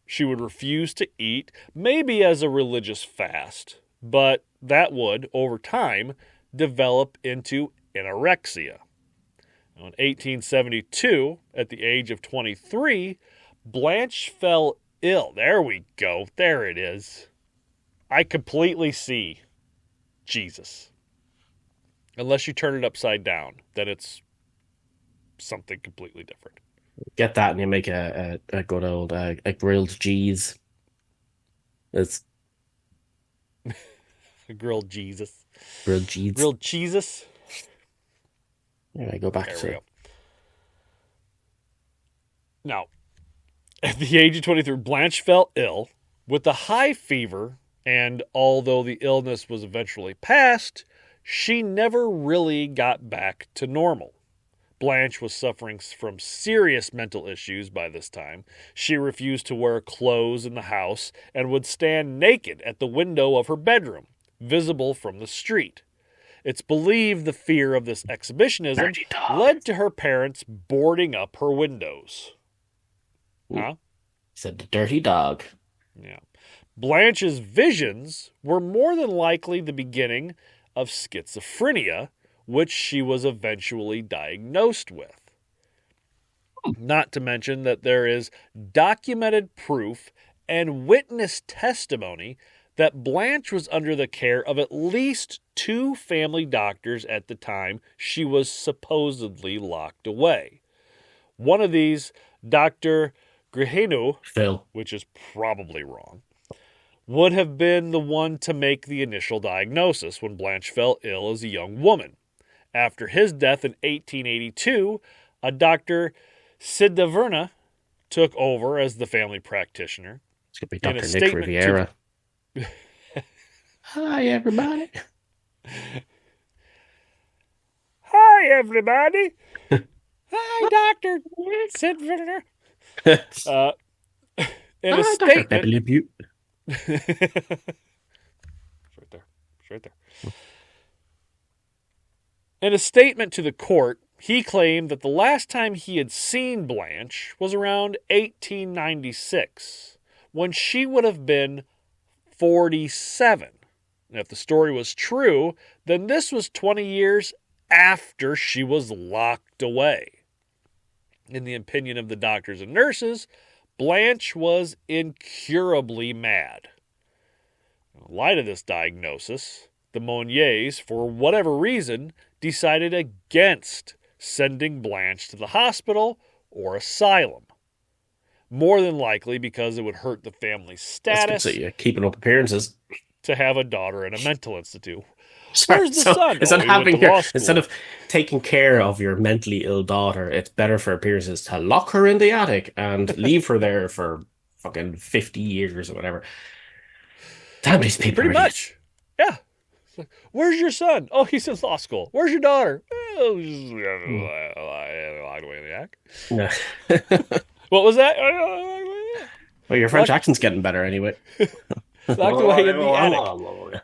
She would refuse to eat, maybe as a religious fast, but that would, over time, develop into anorexia. Now, in 1872, at the age of 23, Blanche fell ill. There we go. There it is. I completely see Jesus. Unless you turn it upside down, then it's something completely different. Get that and you make a good old a grilled cheese. It's Grilled Jesus. grilled cheese. Grilled cheeses. Yeah, I go back There to we go. Now, at the age of 23, Blanche fell ill with a high fever, and although the illness was eventually passed, she never really got back to normal. Blanche was suffering from serious mental issues by this time. She refused to wear clothes in the house and would stand naked at the window of her bedroom, visible from the street. It's believed the fear of this exhibitionism led to her parents boarding up her windows. Huh? Said the dirty dog. Yeah. Blanche's visions were more than likely the beginning of schizophrenia, which she was eventually diagnosed with. Not to mention that there is documented proof and witness testimony that Blanche was under the care of at least 2 family doctors at the time she was supposedly locked away. One of these, Dr. Grihenu, Phil. which is probably wrong, would have been the one to make the initial diagnosis when Blanche fell ill as a young woman. After his death in 1882, a Dr. Sidaverna took over as the family practitioner. It's going to be Dr. Nick Riviera. Hi, everybody. Hi, everybody. Hi, Dr. Sidaverna. In a statement... It's right there. In a statement to the court, He claimed that the last time he had seen Blanche was around 1896, when she would have been 47. And if the story was true, then this was 20 years after she was locked away. In the opinion of the doctors and nurses, Blanche was incurably mad. In light of this diagnosis, the Monniers, for whatever reason, decided against sending Blanche to the hospital or asylum. More than likely because it would hurt the family's status. So you're keeping up appearances. To have a daughter in a mental institute. Sorry, Where's the son? Instead of taking care of your mentally ill daughter, it's better for appearances to lock her in the attic and leave her there for fucking 50 years or whatever. Damn, these people. Pretty much. Yeah. Where's your son? Oh, he's in law school. Where's your daughter? Oh, locked away in the attic. What was that? Well, your French accent's getting better anyway. Locked away in the attic.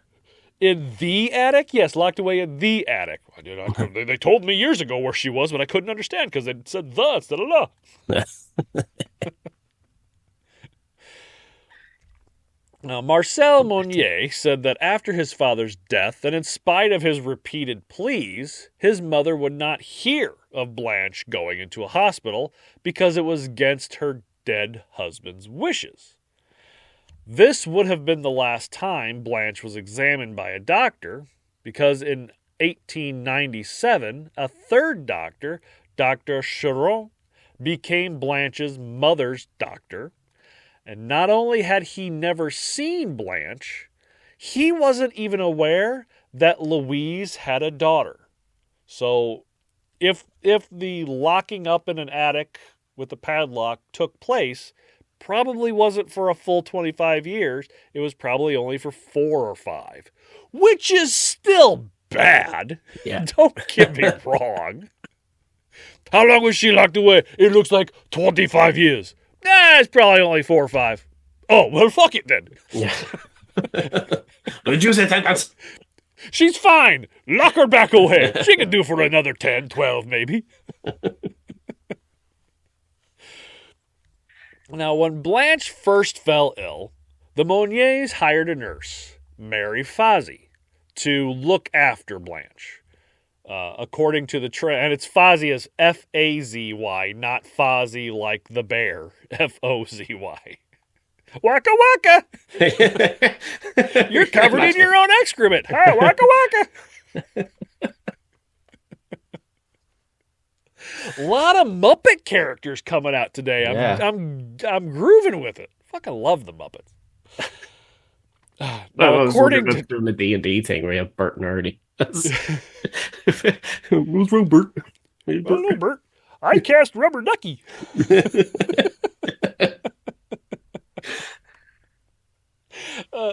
In the attic? Yes, locked away in the attic. They told me years ago where she was, but I couldn't understand because they said the instead of the. Now, Marcel Monnier said that after his father's death, and in spite of his repeated pleas, his mother would not hear of Blanche going into a hospital because it was against her dead husband's wishes. This would have been the last time Blanche was examined by a doctor, because in 1897, a third doctor, Dr. Chiron, became Blanche's mother's doctor. And not only had he never seen Blanche, he wasn't even aware that Louise had a daughter. So if the locking up in an attic with a padlock took place, probably wasn't for a full 25 years. It was probably only for 4 or 5, which is still bad. Yeah. Don't get me wrong. How long was she locked away? It looks like 25 years. Nah, it's probably only 4 or 5. Oh, well, fuck it then. Yeah. Did you say that? She's fine. Lock her back away. She can do for another 10, 12 maybe. Now, when Blanche first fell ill, the Monniers hired a nurse, Mary Fazzy, to look after Blanche. According to the and it's Fazzy as F-A-Z-Y, not Fozzie like the bear, F-O-Z-Y. Waka waka! You're covered in your own excrement. Hi, waka waka! A lot of Muppet characters coming out today. I'm grooving with it. Fucking love the Muppets. Now, according to doing the D&D thing where you have Bert and Ernie. What's wrong, Bert? Hello, Bert. I cast Rubber Ducky.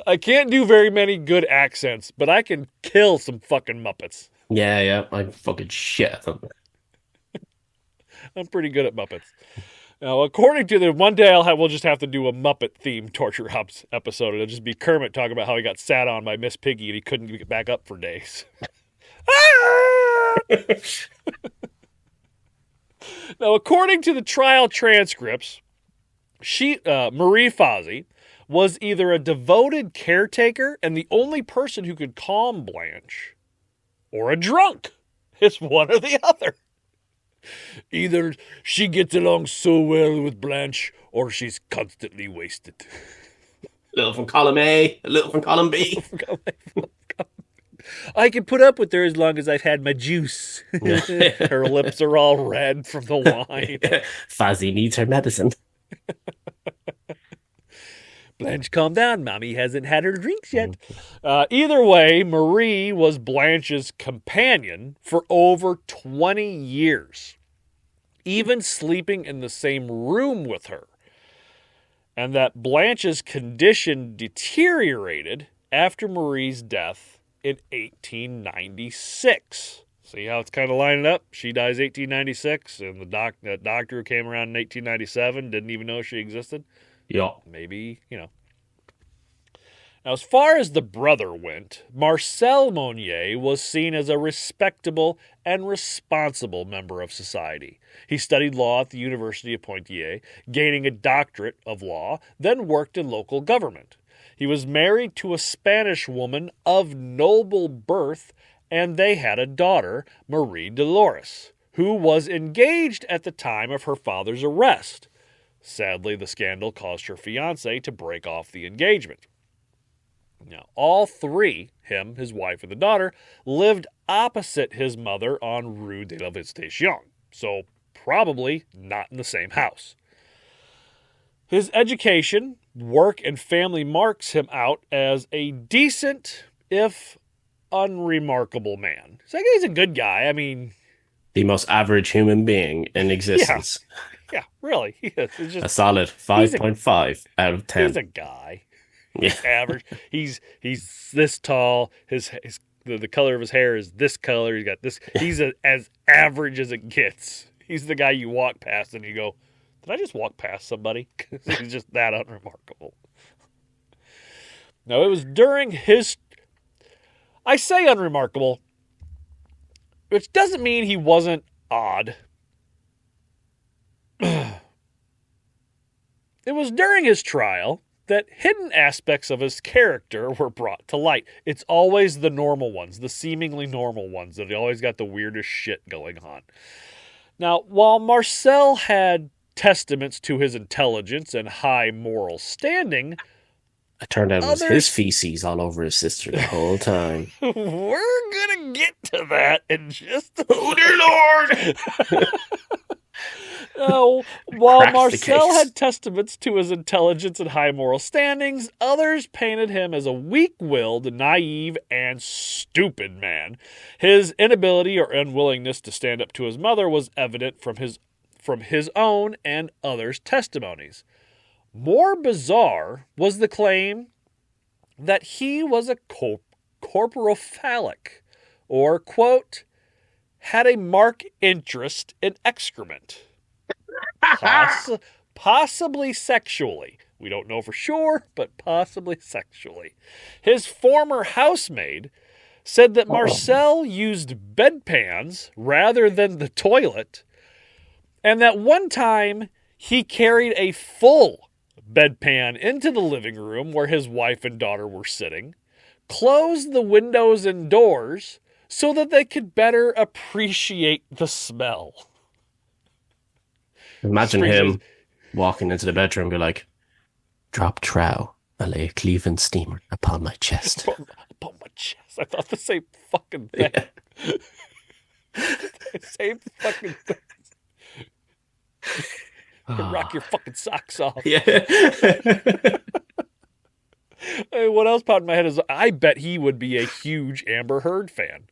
I can't do very many good accents, but I can kill some fucking Muppets. Yeah, I'm fucking shit at them. I'm pretty good at Muppets. Now, according to one day we'll just have to do a Muppet-themed torture episode. It'll just be Kermit talking about how he got sat on by Miss Piggy and he couldn't get back up for days. Now, according to the trial transcripts, Marie Fazzy was either a devoted caretaker and the only person who could calm Blanche, or a drunk. It's one or the other. Either she gets along so well with Blanche, or she's constantly wasted. A little from column A, a little from column B. I can put up with her as long as I've had my juice. Her lips are all red from the wine. Fuzzy needs her medicine. Blanche, calm down. Mommy hasn't had her drinks yet. Either way, Marie was Blanche's companion for over 20 years, even sleeping in the same room with her. And that Blanche's condition deteriorated after Marie's death in 1896. See how it's kind of lining up? She dies 1896, and the doctor who came around in 1897 didn't even know she existed. Yeah. Maybe, Now, as far as the brother went, Marcel Monnier was seen as a respectable and responsible member of society. He studied law at the University of Poitiers, gaining a doctorate of law, then worked in local government. He was married to a Spanish woman of noble birth, and they had a daughter, Marie Dolores, who was engaged at the time of her father's arrest. Sadly, the scandal caused her fiancé to break off the engagement. Now, all three, him, his wife, and the daughter, lived opposite his mother on Rue de la Visitation, so probably not in the same house. His education, work, and family marks him out as a decent, if unremarkable man. He's a good guy. I mean... The most average human being in existence. Yeah, really. He is. It's just, a solid 5.5 out of 10. He's a guy. Yeah. Average. He's this tall. The color of his hair is this color. He's got this. He's as average as it gets. He's the guy you walk past and you go, did I just walk past somebody? He's just that unremarkable. No, it was during his... I say unremarkable, which doesn't mean he wasn't odd. It was during his trial that hidden aspects of his character were brought to light. It's always the normal ones, the seemingly normal ones, that always got the weirdest shit going on. Now, while Marcel had testaments to his intelligence and high moral standing... It turned out it was his feces all over his sister the whole time. We're gonna get to that in just a... Oh, dear Lord! While Marcel had testaments to his intelligence and high moral standings, others painted him as a weak-willed, naive, and stupid man. His inability or unwillingness to stand up to his mother was evident from his own and others' testimonies. More bizarre was the claim that he was a corporophallic, or, quote, had a marked interest in excrement. Possibly sexually. We don't know for sure, but possibly sexually. His former housemaid said that Marcel used bedpans rather than the toilet, and that one time he carried a full bedpan into the living room where his wife and daughter were sitting, closed the windows and doors so that they could better appreciate the smell. Imagine him walking into the bedroom and be like, drop trow, I lay a cleaving steamer upon my chest. Upon my chest. I thought the same fucking thing. Yeah. Same fucking thing. Rock your fucking socks off. Yeah. Hey, what else popped in my head is I bet he would be a huge Amber Heard fan.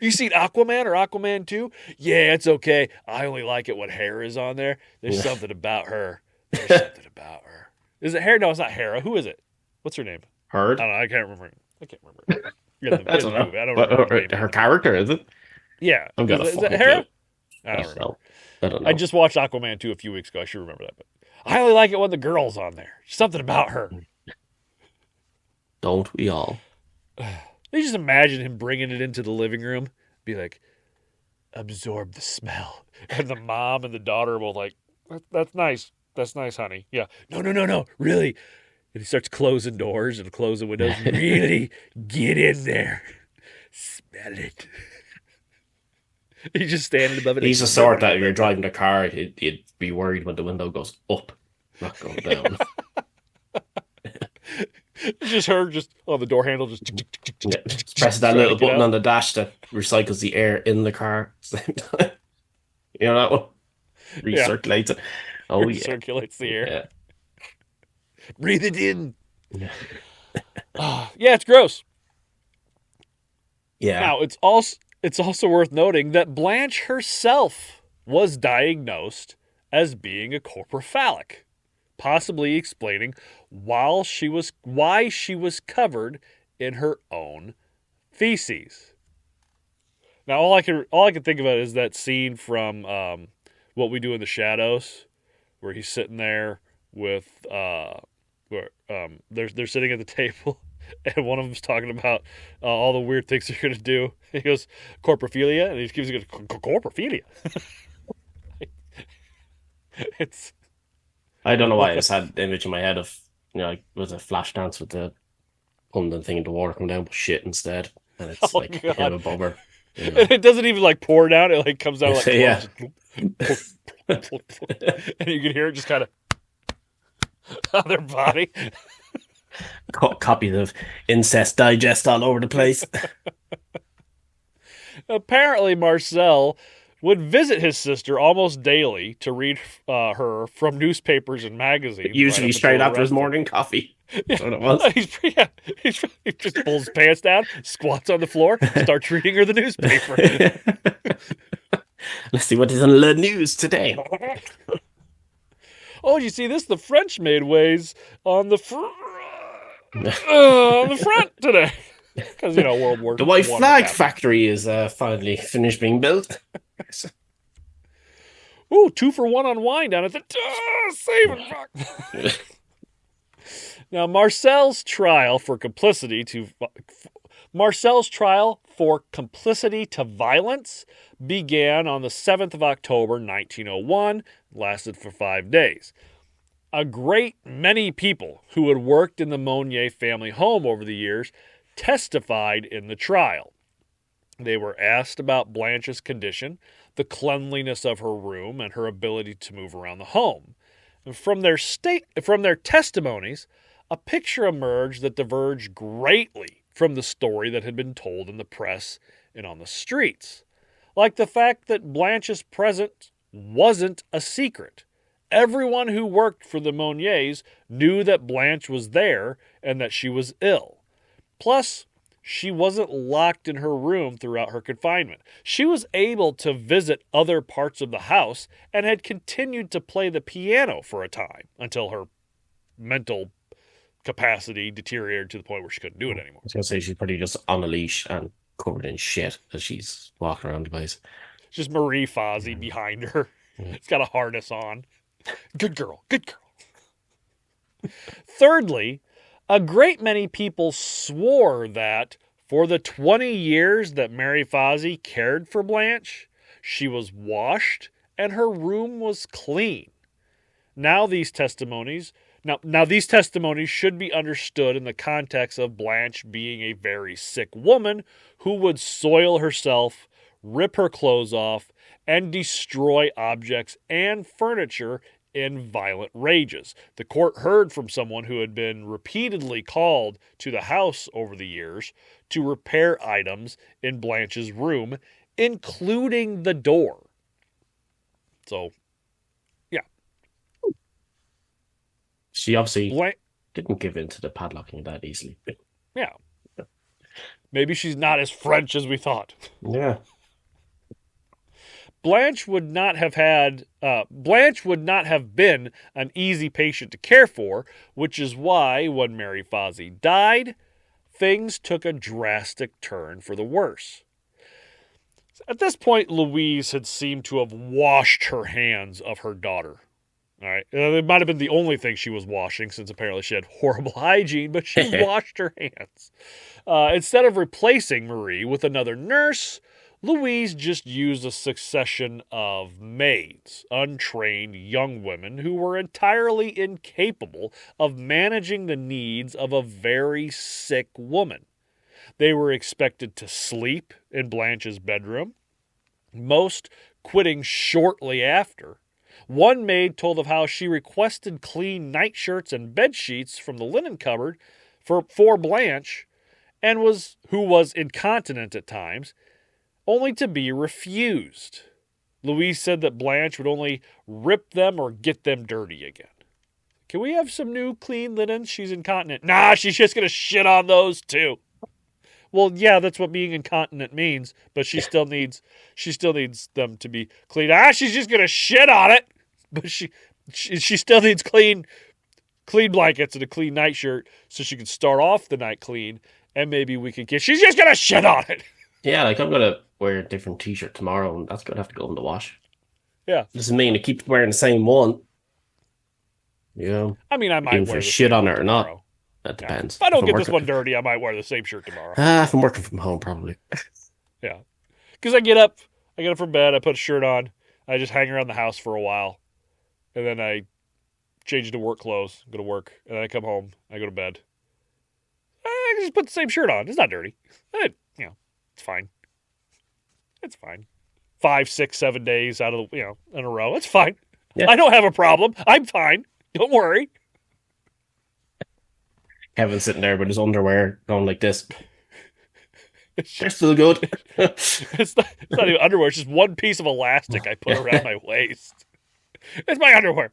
You seen Aquaman or Aquaman 2? Yeah, it's okay. I only like it when hair is on there. There's something about her. There's something about her. Is it Hera? No, it's not Hera. Who is it? What's her name? Heard? I don't know. I can't remember. I don't know. Her character, is it? Yeah. Is it Hera? I don't know. I just watched Aquaman 2 a few weeks ago. I should remember that. But I only like it when the girl's on there. Something about her. Don't we all? You just imagine him bringing it into the living room. Be like, absorb the smell. And the mom and the daughter will like, that's nice. That's nice, honey. Yeah. No. Really. And he starts closing doors and closing windows. Really get in there. Smell it. He's just standing above it. He's the sort that if you're driving the car, you'd be worried when the window goes up, not going down. Just her, on the door handle, just press that little button on the dash that recycles the air in the car at the same time. You know that one? Recirculates it. Oh, recirculates the air. Yeah. Breathe it in. Yeah. Yeah, it's gross. Yeah. Now, it's also worth noting that Blanche herself was diagnosed as being a corpophallic, possibly explaining why she was covered in her own feces. Now, all I can think about is that scene from What We Do in the Shadows, where he's sitting there with they're sitting at the table, and one of them's talking about all the weird things they're gonna do. He goes Coprophilia, and he keeps going Coprophilia. It's I don't know why I just had the image in my head of like with a flash dance with the London thing and the water coming down, but shit instead, and it's oh like god, him a bummer. And it doesn't even like pour down; it like comes out like yeah, and you can hear it just kind of on their body. Copies of Incest Digest all over the place. Apparently, Marcel would visit his sister almost daily to read her from newspapers and magazines. Usually straight after his morning coffee. That's what it was. He just pulls his pants down, squats on the floor, starts reading her the newspaper. Let's see what is on the news today. Oh, you see this? The French made ways on the front today. Because, World War The White Flag Factory is finally finished being built. Ooh, 2-for-1 on wine down at the saving fuck. Now, Marcel's trial for complicity to violence began on the 7th of October, 1901, lasted for 5 days. A great many people who had worked in the Monnier family home over the years testified in the trial. They were asked about Blanche's condition, the cleanliness of her room, and her ability to move around the home. And from their testimonies, a picture emerged that diverged greatly from the story that had been told in the press and on the streets. Like the fact that Blanche's presence wasn't a secret. Everyone who worked for the Monniers knew that Blanche was there and that she was ill. Plus, she wasn't locked in her room throughout her confinement. She was able to visit other parts of the house and had continued to play the piano for a time until her mental capacity deteriorated to the point where she couldn't do it anymore. I was going to say she's probably just on a leash and covered in shit as she's walking around the place. It's just Marie Fozzie behind her. It's got a harness on. Good girl, good girl. Thirdly, a great many people swore that for the 20 years that Mary Fozzie cared for Blanche, she was washed and her room was clean. Now these testimonies should be understood in the context of Blanche being a very sick woman who would soil herself, rip her clothes off, and destroy objects and furniture in violent rages. The court heard from someone who had been repeatedly called to the house over the years to repair items in Blanche's room, including the door. So, yeah. She obviously didn't give in to the padlocking that easily. Yeah. Maybe she's not as French as we thought. Yeah. Blanche would not have been an easy patient to care for, which is why when Mary Fozzie died, things took a drastic turn for the worse. At this point, Louise had seemed to have washed her hands of her daughter. All right, it might have been the only thing she was washing, since apparently she had horrible hygiene, but she washed her hands. Instead of replacing Marie with another nurse, Louise just used a succession of maids, untrained young women who were entirely incapable of managing the needs of a very sick woman. They were expected to sleep in Blanche's bedroom, most quitting shortly after. One maid told of how she requested clean nightshirts and bed sheets from the linen cupboard for Blanche, and who was incontinent at times, only to be refused. Louise said that Blanche would only rip them or get them dirty again. Can we have some new clean linens? She's incontinent. Nah, she's just going to shit on those too. Well, yeah, that's what being incontinent means, but she still needs them to be clean. She's just going to shit on it. But she still needs clean blankets and a clean nightshirt so she can start off the night clean, and maybe we can get... She's just going to shit on it. Yeah, like I'm going to wear a different t-shirt tomorrow, and that's going to have to go in the wash. Yeah. Doesn't mean I keep wearing the same one. Yeah. I mean, I might Even wear for the shit same on one it or not. tomorrow. That Yeah. depends. If I don't I'm get this working, one dirty, I might wear the same shirt tomorrow. if I'm working from home, probably. Yeah. Because I get up from bed, I put a shirt on, I just hang around the house for a while, and then I change into work clothes, go to work, and then I come home, I go to bed. I just put the same shirt on. It's not dirty. It's fine. It's fine. 5, 6, 7 days out of the, in a row. It's fine. Yeah. I don't have a problem. I'm fine. Don't worry. Kevin's sitting there with his underwear going like this. They're still good. It's not even underwear. It's just one piece of elastic I put around my waist. It's my underwear.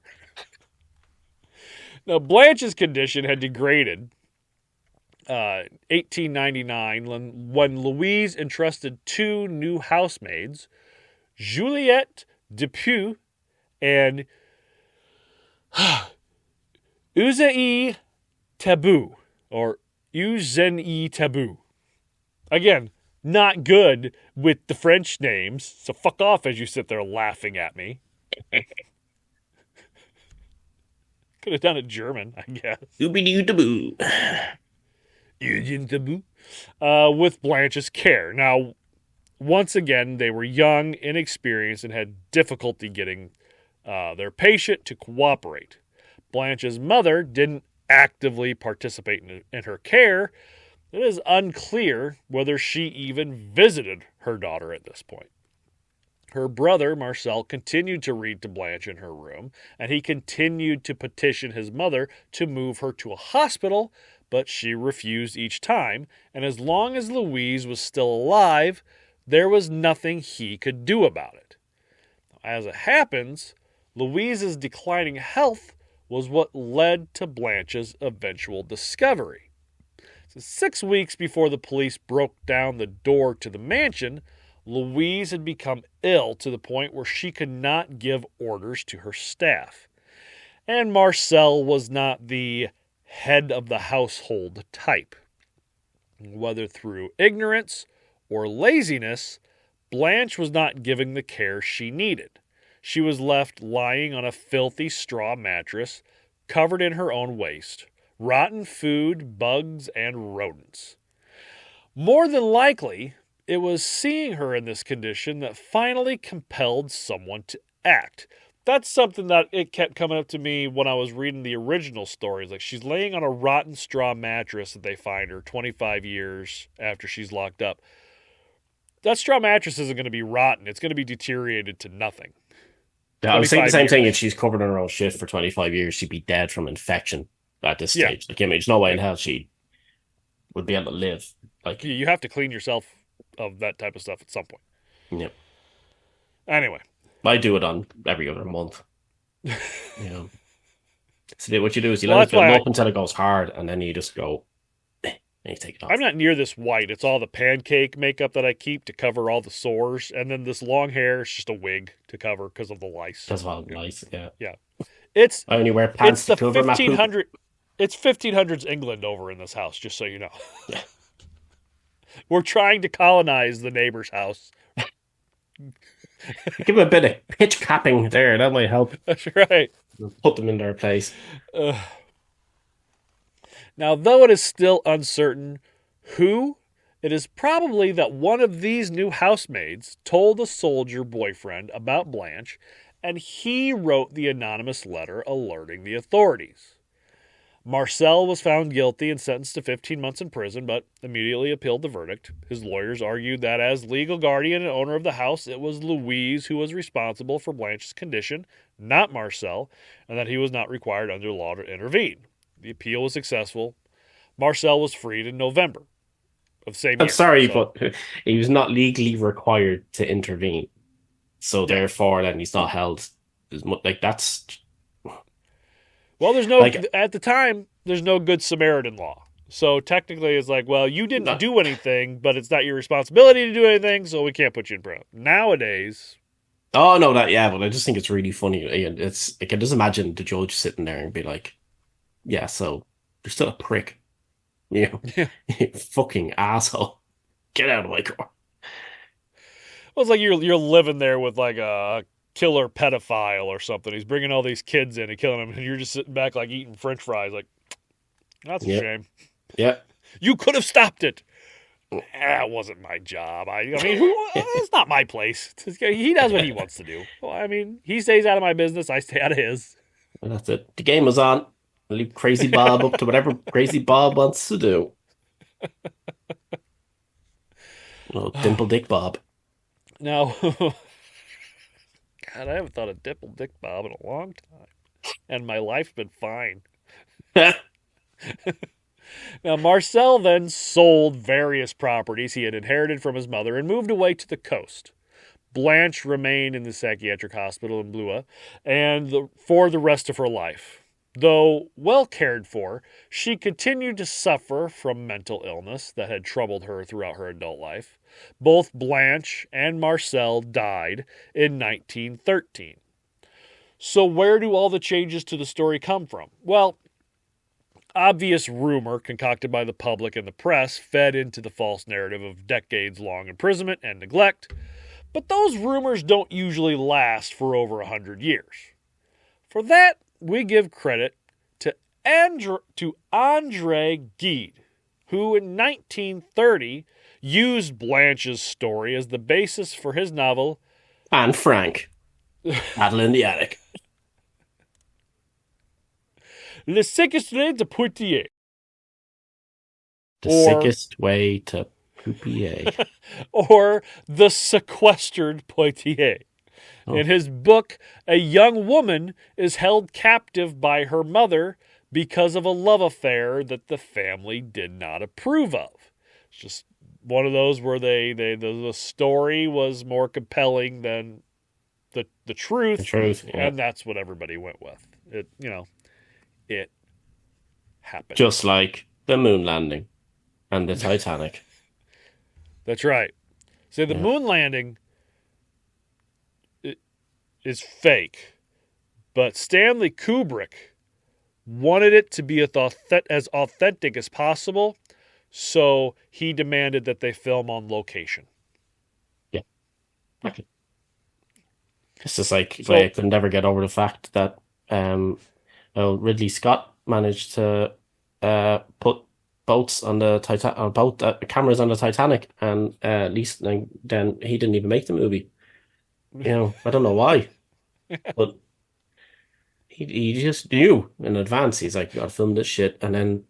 Now, Blanche's condition had degraded 1899 when Louise entrusted 2 new housemaids, Juliette Depew and Eugenie Tabou, or Eugenie Tabou. Again, not good with the French names, so fuck off as you sit there laughing at me. Could have done it German, I guess. Doobie-doo-taboo. Eugene Tabou. With Blanche's care. Now, once again, they were young, inexperienced, and had difficulty getting their patient to cooperate. Blanche's mother didn't actively participate in her care. It is unclear whether she even visited her daughter at this point. Her brother, Marcel, continued to read to Blanche in her room, and he continued to petition his mother to move her to a hospital, but she refused each time, and as long as Louise was still alive, there was nothing he could do about it. As it happens, Louise's declining health was what led to Blanche's eventual discovery. So 6 weeks before the police broke down the door to the mansion, Louise had become ill to the point where she could not give orders to her staff. And Marcel was not the head of the household type. Whether through ignorance or laziness, Blanche was not given the care she needed. She was left lying on a filthy straw mattress, covered in her own waste, rotten food, bugs, and rodents. More than likely, it was seeing her in this condition that finally compelled someone to act. That's something that it kept coming up to me when I was reading the original stories. Like, she's laying on a rotten straw mattress that they find her 25 years after she's locked up. That straw mattress isn't going to be rotten. It's going to be deteriorated to nothing. Yeah, I was saying the 25 same thing. years. If she's covered in her own shit for 25 years, she'd be dead from infection at this Yeah. stage. Like, I mean, there's no way in hell she would be able to live. Like, You have to clean yourself of that type of stuff at some point. yeah. Anyway. I do it on every other month. Yeah. So what you do is you Well, let it that's why build up until it goes hard, and then you just go, and you take it off. I'm not near this white. It's all the pancake makeup that I keep to cover all the sores. And then this long hair is just a wig to cover because of the lice. That's all nice, yeah. Yeah. It's I only wear pants the to cover my poop. 1500. It's 1500s England over in this house, just so you know. Yeah. We're trying to colonize the neighbor's house. Give them a bit of pitch capping there. That might help. That's right. Put them in their place. Now, though it is still uncertain who, it is probably that one of these new housemaids told a soldier boyfriend about Blanche, and he wrote the anonymous letter alerting the authorities. Marcel was found guilty and sentenced to 15 months in prison, but immediately appealed the verdict. His lawyers argued that as legal guardian and owner of the house, it was Louise who was responsible for Blanche's condition, not Marcel, and that he was not required under law to intervene. The appeal was successful. Marcel was freed in November of the same year. I'm sorry, but he was not legally required to intervene. So therefore, then he's not held as much. Like, that's... Well, there's no, at the time, there's no good Samaritan law. So technically it's like, well, you didn't do anything, but it's not your responsibility to do anything, so we can't put you in prison. Nowadays... Oh, no, but I just think it's really funny. It's, I can just imagine the judge sitting there and be like, yeah, so you're still a prick. You know? You fucking asshole. Get out of my car. Well, it's like you're living there with like a killer pedophile or something. He's bringing all these kids in and killing them, and you're just sitting back like eating French fries. Like, that's a shame. Yeah. You could have stopped it. That wasn't my job. I mean, it's not my place. He does what he wants to do. Well, I mean, he stays out of my business. I stay out of his. And that's it. The game was on. Leave Crazy Bob up to whatever Crazy Bob wants to do. Oh, Dimple Dick Bob. Now, God, I haven't thought of Dimple Dick Bob in a long time. And my life's been fine. Now, Marcel then sold various properties he had inherited from his mother and moved away to the coast. Blanche remained in the psychiatric hospital in Blois for the rest of her life. Though well cared for, she continued to suffer from mental illness that had troubled her throughout her adult life. Both Blanche and Marcel died in 1913. So where do all the changes to the story come from? Well, obvious rumor concocted by the public and the press fed into the false narrative of decades-long imprisonment and neglect, but those rumors don't usually last for over 100 years. For that, we give credit to Andre Gide, who in 1930 used Blanche's story as the basis for his novel Anne Frank, Battle in the Attic. Le Sickest Way to Poitiers. The Sickest Way to Poitiers. Or The Sequestered Poitiers. Oh. In his book, a young woman is held captive by her mother because of a love affair that the family did not approve of. It's just one of those where the story was more compelling than the truth. The truth, yeah. And that's what everybody went with. It happened. Just like the moon landing and the Titanic. That's right. So the moon landing is fake, but Stanley Kubrick wanted it to be as authentic as possible, so he demanded that they film on location. Yeah. Okay. It's just like I could never get over the fact that Ridley Scott managed to put boats on the cameras on the Titanic, and at least then he didn't even make the movie. I don't know why, but he just knew in advance. He's like, "Gotta film this shit," and then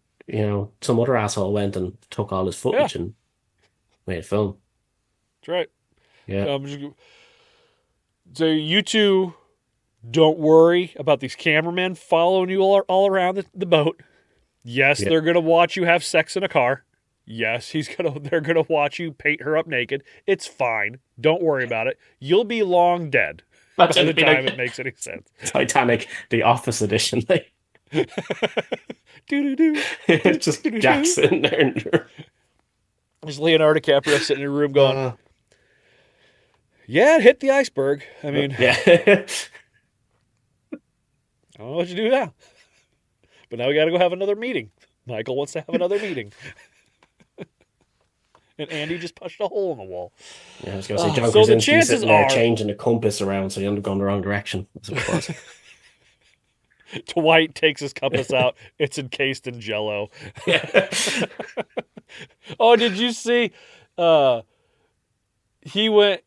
some other asshole went and took all his footage and made a film. That's right. Yeah. So you two, don't worry about these cameramen following you all around the boat. Yes, they're gonna watch you have sex in a car. Yes, they're gonna watch you paint her up naked. It's fine. Don't worry about it. You'll be long dead by the time it makes any sense. Titanic, the Office edition. Do. It's just Jack sitting there. There's Leonardo DiCaprio sitting in a room going, yeah, it hit the iceberg. I mean, yeah. I don't know what you do now. But now we got to go have another meeting. Michael wants to have another meeting. And Andy just punched a hole in the wall. Yeah, I was going to say, John Krasinski's sitting there changing the compass around so you end up going the wrong direction. That's what it was. Dwight takes his compass out. It's encased in Jell-O. Yeah. Oh, did you see? He went.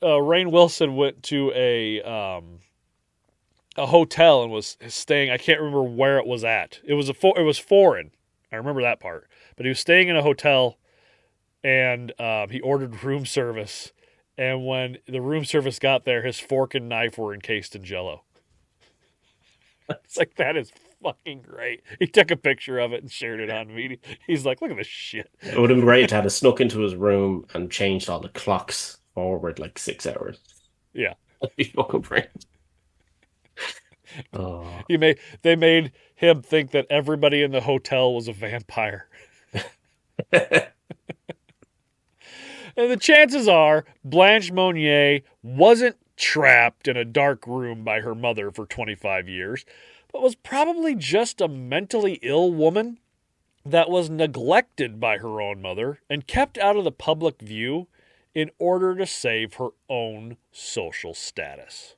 Rainn Wilson went to a hotel and was staying. I can't remember where it was at. It was foreign. I remember that part. But he was staying in a hotel, and he ordered room service. And when the room service got there, his fork and knife were encased in Jell-O. It's like, that is fucking great. He took a picture of it and shared it on media. He's like, look at this shit. It would have been great to have snuck into his room and changed all the clocks forward like 6 hours. Yeah. That'd be fucking brilliant. Oh. They made him think that everybody in the hotel was a vampire. And the chances are Blanche Monnier wasn't trapped in a dark room by her mother for 25 years, but was probably just a mentally ill woman that was neglected by her own mother and kept out of the public view in order to save her own social status.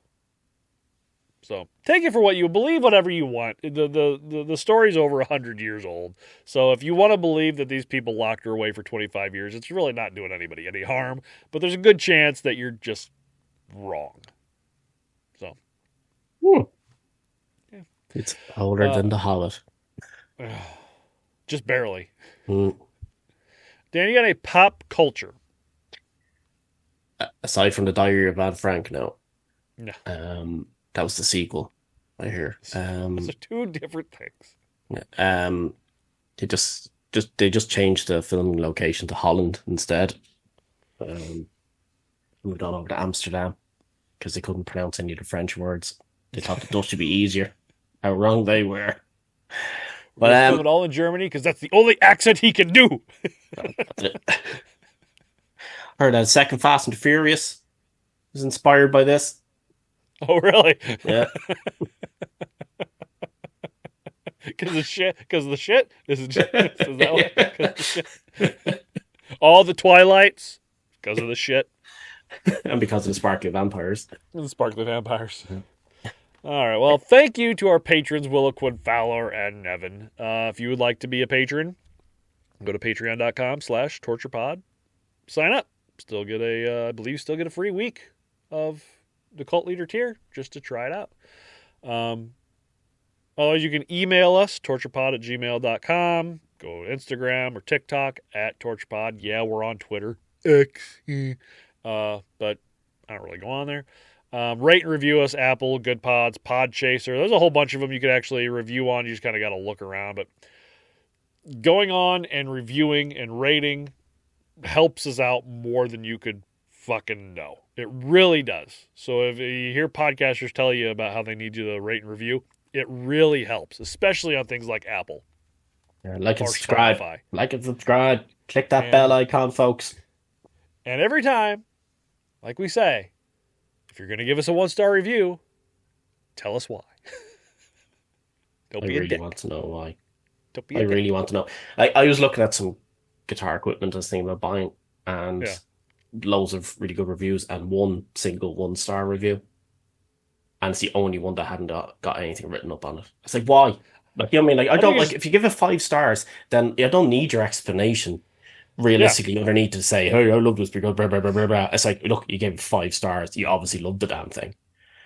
So take it for what you believe, whatever you want. The story's over 100 years old. So if you want to believe that these people locked her away for 25 years, it's really not doing anybody any harm. But there's a good chance that you're just wrong. So. Yeah. It's older than The Hobbit. Just barely. Dan, you got a pop culture? Aside from The Diary of Anne Frank, no. No. That was the sequel, I hear. Those are two different things. They just changed the filming location to Holland instead. Moved on over to Amsterdam because they couldn't pronounce any of the French words. They thought the Dutch would be easier. How wrong they were. But film it all in Germany because that's the only accent he can do. Heard that second Fast and Furious was inspired by this. Oh, really? Yeah. Because of the shit? Is that what? 'Cause of the shit? All the Twilights? Because of the shit? And because of the sparkly vampires. And the sparkly vampires. All right. Well, thank you to our patrons, Willoquin, Fowler, and Nevin. If you would like to be a patron, go to patreon.com/torturepod. Sign up. I believe still get a free week of the Cult Leader tier just to try it out. You can email us, torturepod@gmail.com. Go to Instagram or TikTok @torturepod. Yeah, we're on Twitter. X. But I don't really go on there. Rate and review us, Apple, Good Pods, Podchaser. There's a whole bunch of them you could actually review on. You just kind of got to look around. But going on and reviewing and rating helps us out more than you could fucking know. It really does. So if you hear podcasters tell you about how they need you to rate and review, it really helps, especially on things like Apple. Yeah, like and subscribe. Spotify. Like and subscribe. Click that bell icon, folks. And every time, like we say, if you're going to give us a 1-star review, tell us why. Don't be a dick. I really want to know why. Don't be a dick. Really want to know. I was looking at some guitar equipment I was thinking about buying, and loads of really good reviews, and one single 1-star review. And it's the only one that hadn't got anything written up on it. It's like, why? Like, you know what I mean? Like, I don't like, if you give it 5 stars, then I don't need your explanation. Realistically, underneath to say, hey, I love this because blah, blah, blah, blah, blah. It's like, look, you gave it 5 stars. You obviously loved the damn thing.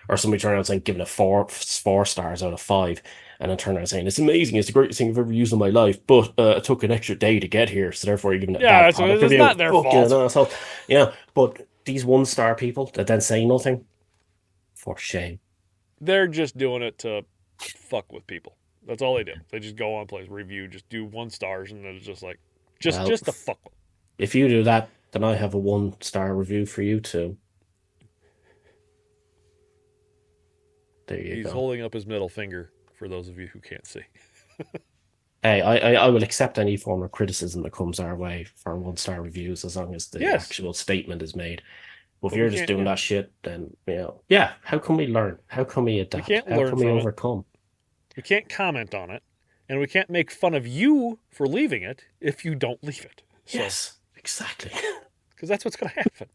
Or somebody turn around saying, giving it 4 stars out of 5. And then turn around saying, it's amazing. It's the greatest thing I've ever used in my life. But it took an extra day to get here. So therefore, you're giving it a bad product review. It's not their fault. So, yeah, but these 1-star people that then say nothing, for shame. They're just doing it to fuck with people. That's all they do. They just go on place, review, just do 1 stars, and then it's just like, just to fuck with. If you do that, then I have a 1-star review for you too. There you go. He's holding up his middle finger for those of you who can't see. Hey, I will accept any form of criticism that comes our way for 1-star reviews as long as the actual statement is made. Well, if you're just doing that shit, then, how can we learn? How can we adapt? How can we overcome? We can't comment on it, and we can't make fun of you for leaving it if you don't leave it. So, yes, exactly. Because that's what's going to happen.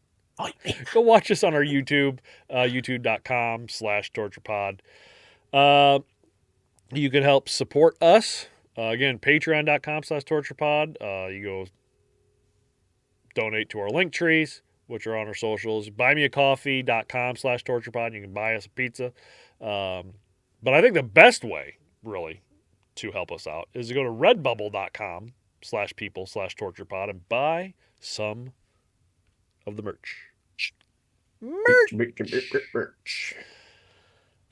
Go watch us on our YouTube, youtube.com/torturepod. You can help support us. Again, patreon.com/torturepod. You go donate to our link trees, which are on our socials. Buymeacoffee.com/torturepod. You can buy us a pizza. But I think the best way, really, to help us out is to go to redbubble.com/people/torturepod and buy some of the merch. Merch.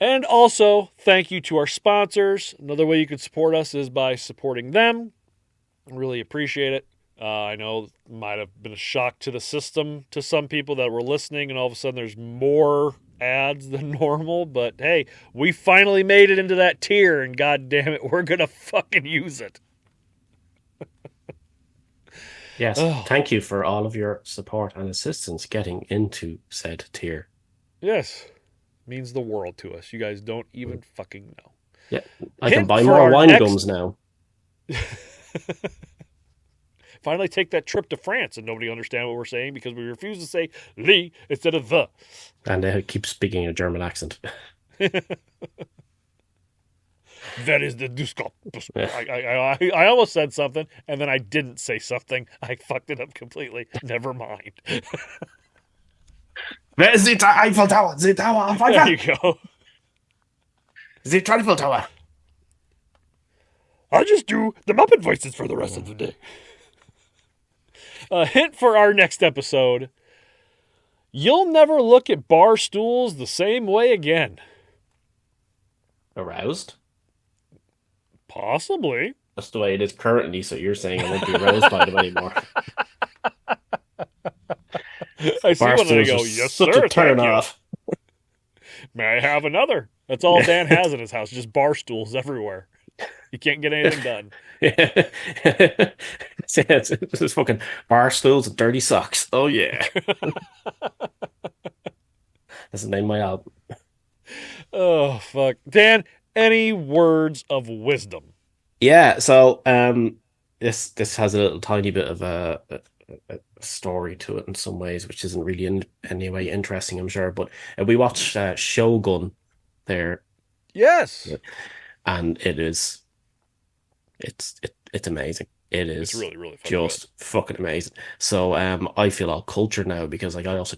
And also, thank you to our sponsors. Another way you could support us is by supporting them. I really appreciate it. I know it might have been a shock to the system to some people that were listening, and all of a sudden there's more ads than normal. But hey, we finally made it into that tier, and god damn it, we're going to fucking use it. Yes, Thank you for all of your support and assistance getting into said tier. Yes, means the world to us. You guys don't even fucking know. Yeah, I can buy more wine gums now. Finally take that trip to France and nobody understand what we're saying because we refuse to say "Lee" instead of "the." And they keep speaking a German accent. That is the Duskop. I almost said something, and then I didn't say something. I fucked it up completely. Never mind. Where is the Eiffel Tower? The Tower of Eiffel. There you go. The Eiffel Tower. I'll just do the Muppet voices for the rest of the day. A hint for our next episode. You'll never look at bar stools the same way again. Aroused? Possibly. That's the way it is currently, so you're saying I won't be aroused by them anymore. I see one and I go, yes, such sir, a turn off. May I have another? That's all Dan has in his house, just bar stools everywhere. You can't get anything done. It's fucking bar stools and dirty socks. Oh, yeah. That's the name of my album. Oh, fuck. Dan, any words of wisdom? Yeah, so this has a little tiny bit of a story to it in some ways, which isn't really in any way interesting, I'm sure. But we watched Shogun there. Yes. And it's amazing. It is. It's really, really just fucking amazing. So I feel all cultured now because like I also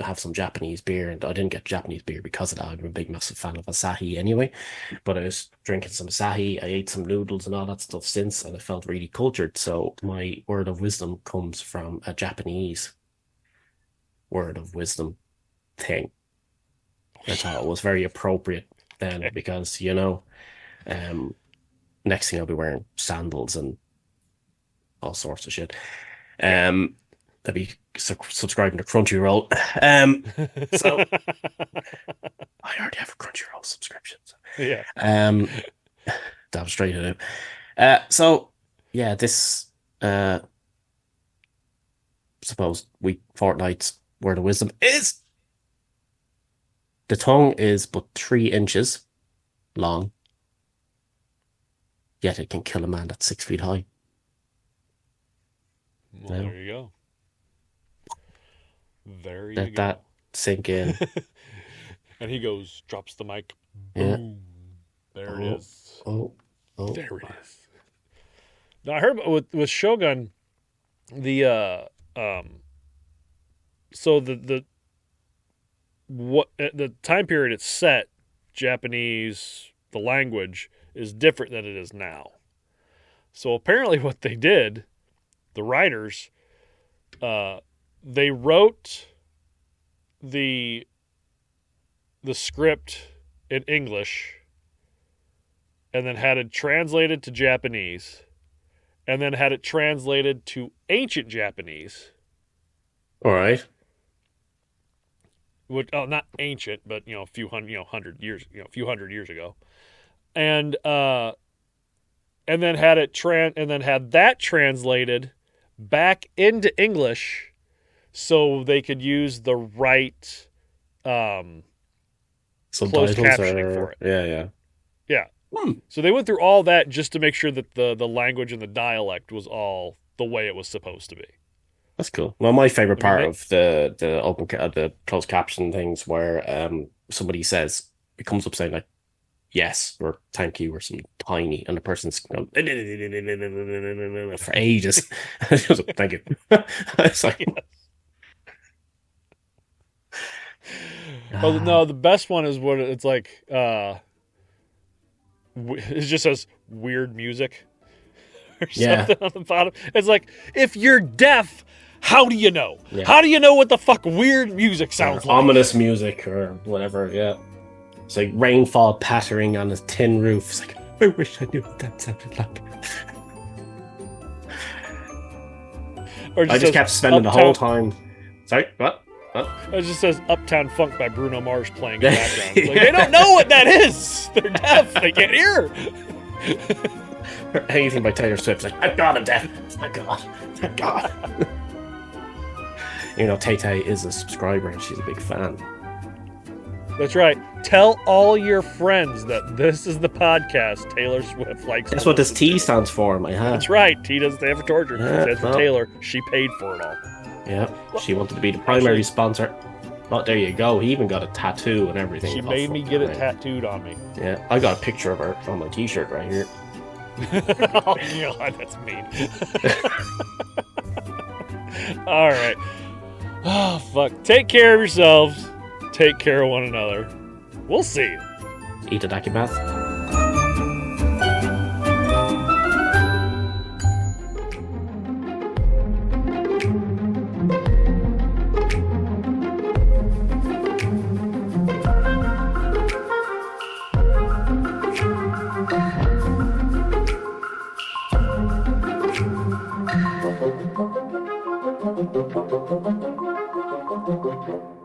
have some Japanese beer, and I didn't get Japanese beer because of that. I'm a big massive fan of Asahi anyway. But I was drinking some Asahi, I ate some noodles and all that stuff since, and I felt really cultured. So my word of wisdom comes from a Japanese word of wisdom thing. I thought it was very appropriate then because, next thing I'll be wearing sandals and all sorts of shit. I'll be subscribing to Crunchyroll. So I already have a Crunchyroll subscription. So. Yeah. Damn straight I do. So yeah, this suppose fortnight's word of wisdom is the tongue is but 3 inches long, yet it can kill a man that's 6 feet high. Well, there you go. There you Let that sink in. And he drops the mic. Yeah. Boom. There it is. There it is. Now I heard with Shogun, the the time period it's set, Japanese, the language is different than it is now. So apparently what they did, the writers, they wrote the script in English and then had it translated to Japanese and then had it translated to ancient Japanese. All right. Not ancient, but a few hundred years ago. And then had that translated back into English so they could use the right closed captioning for it. Yeah. So they went through all that just to make sure that the language and the dialect was all the way it was supposed to be. That's cool. Well, my favorite part of the closed caption things where somebody says, it comes up saying like, yes, or thank you, or something tiny, and the person's going for ages. Thank you. It's like, well, no, the best one is what it's like. It just says weird music or something on the bottom. It's like, if you're deaf, how do you know? Yeah. How do you know what the fuck weird music sounds like? Ominous music or whatever, yeah. It's like rainfall pattering on a tin roof. It's like, I wish I knew what that sounded like. I just kept spending the whole time. Sorry, what? It just says Uptown Funk by Bruno Mars playing in the background. It's like, they don't know what that is. They're deaf. They can't hear. Or anything by Taylor Swift. It's like, thank God I'm deaf. Thank God. Thank God. Tay is a subscriber and she's a big fan. That's right. Tell all your friends that this is the podcast Taylor Swift likes. That's what this T stands for, my hat. That's right. T doesn't stand for torture. It stands for Taylor. She paid for it all. Yeah, she wanted to be the primary sponsor. Oh, there you go. He even got a tattoo and everything. She made me get it tattooed on me. Yeah, I got a picture of her on my t-shirt right here. Oh, God, that's mean. All right. Oh, fuck. Take care of yourselves. Take care of one another. We'll see you. Eat a dakibath. Thank you.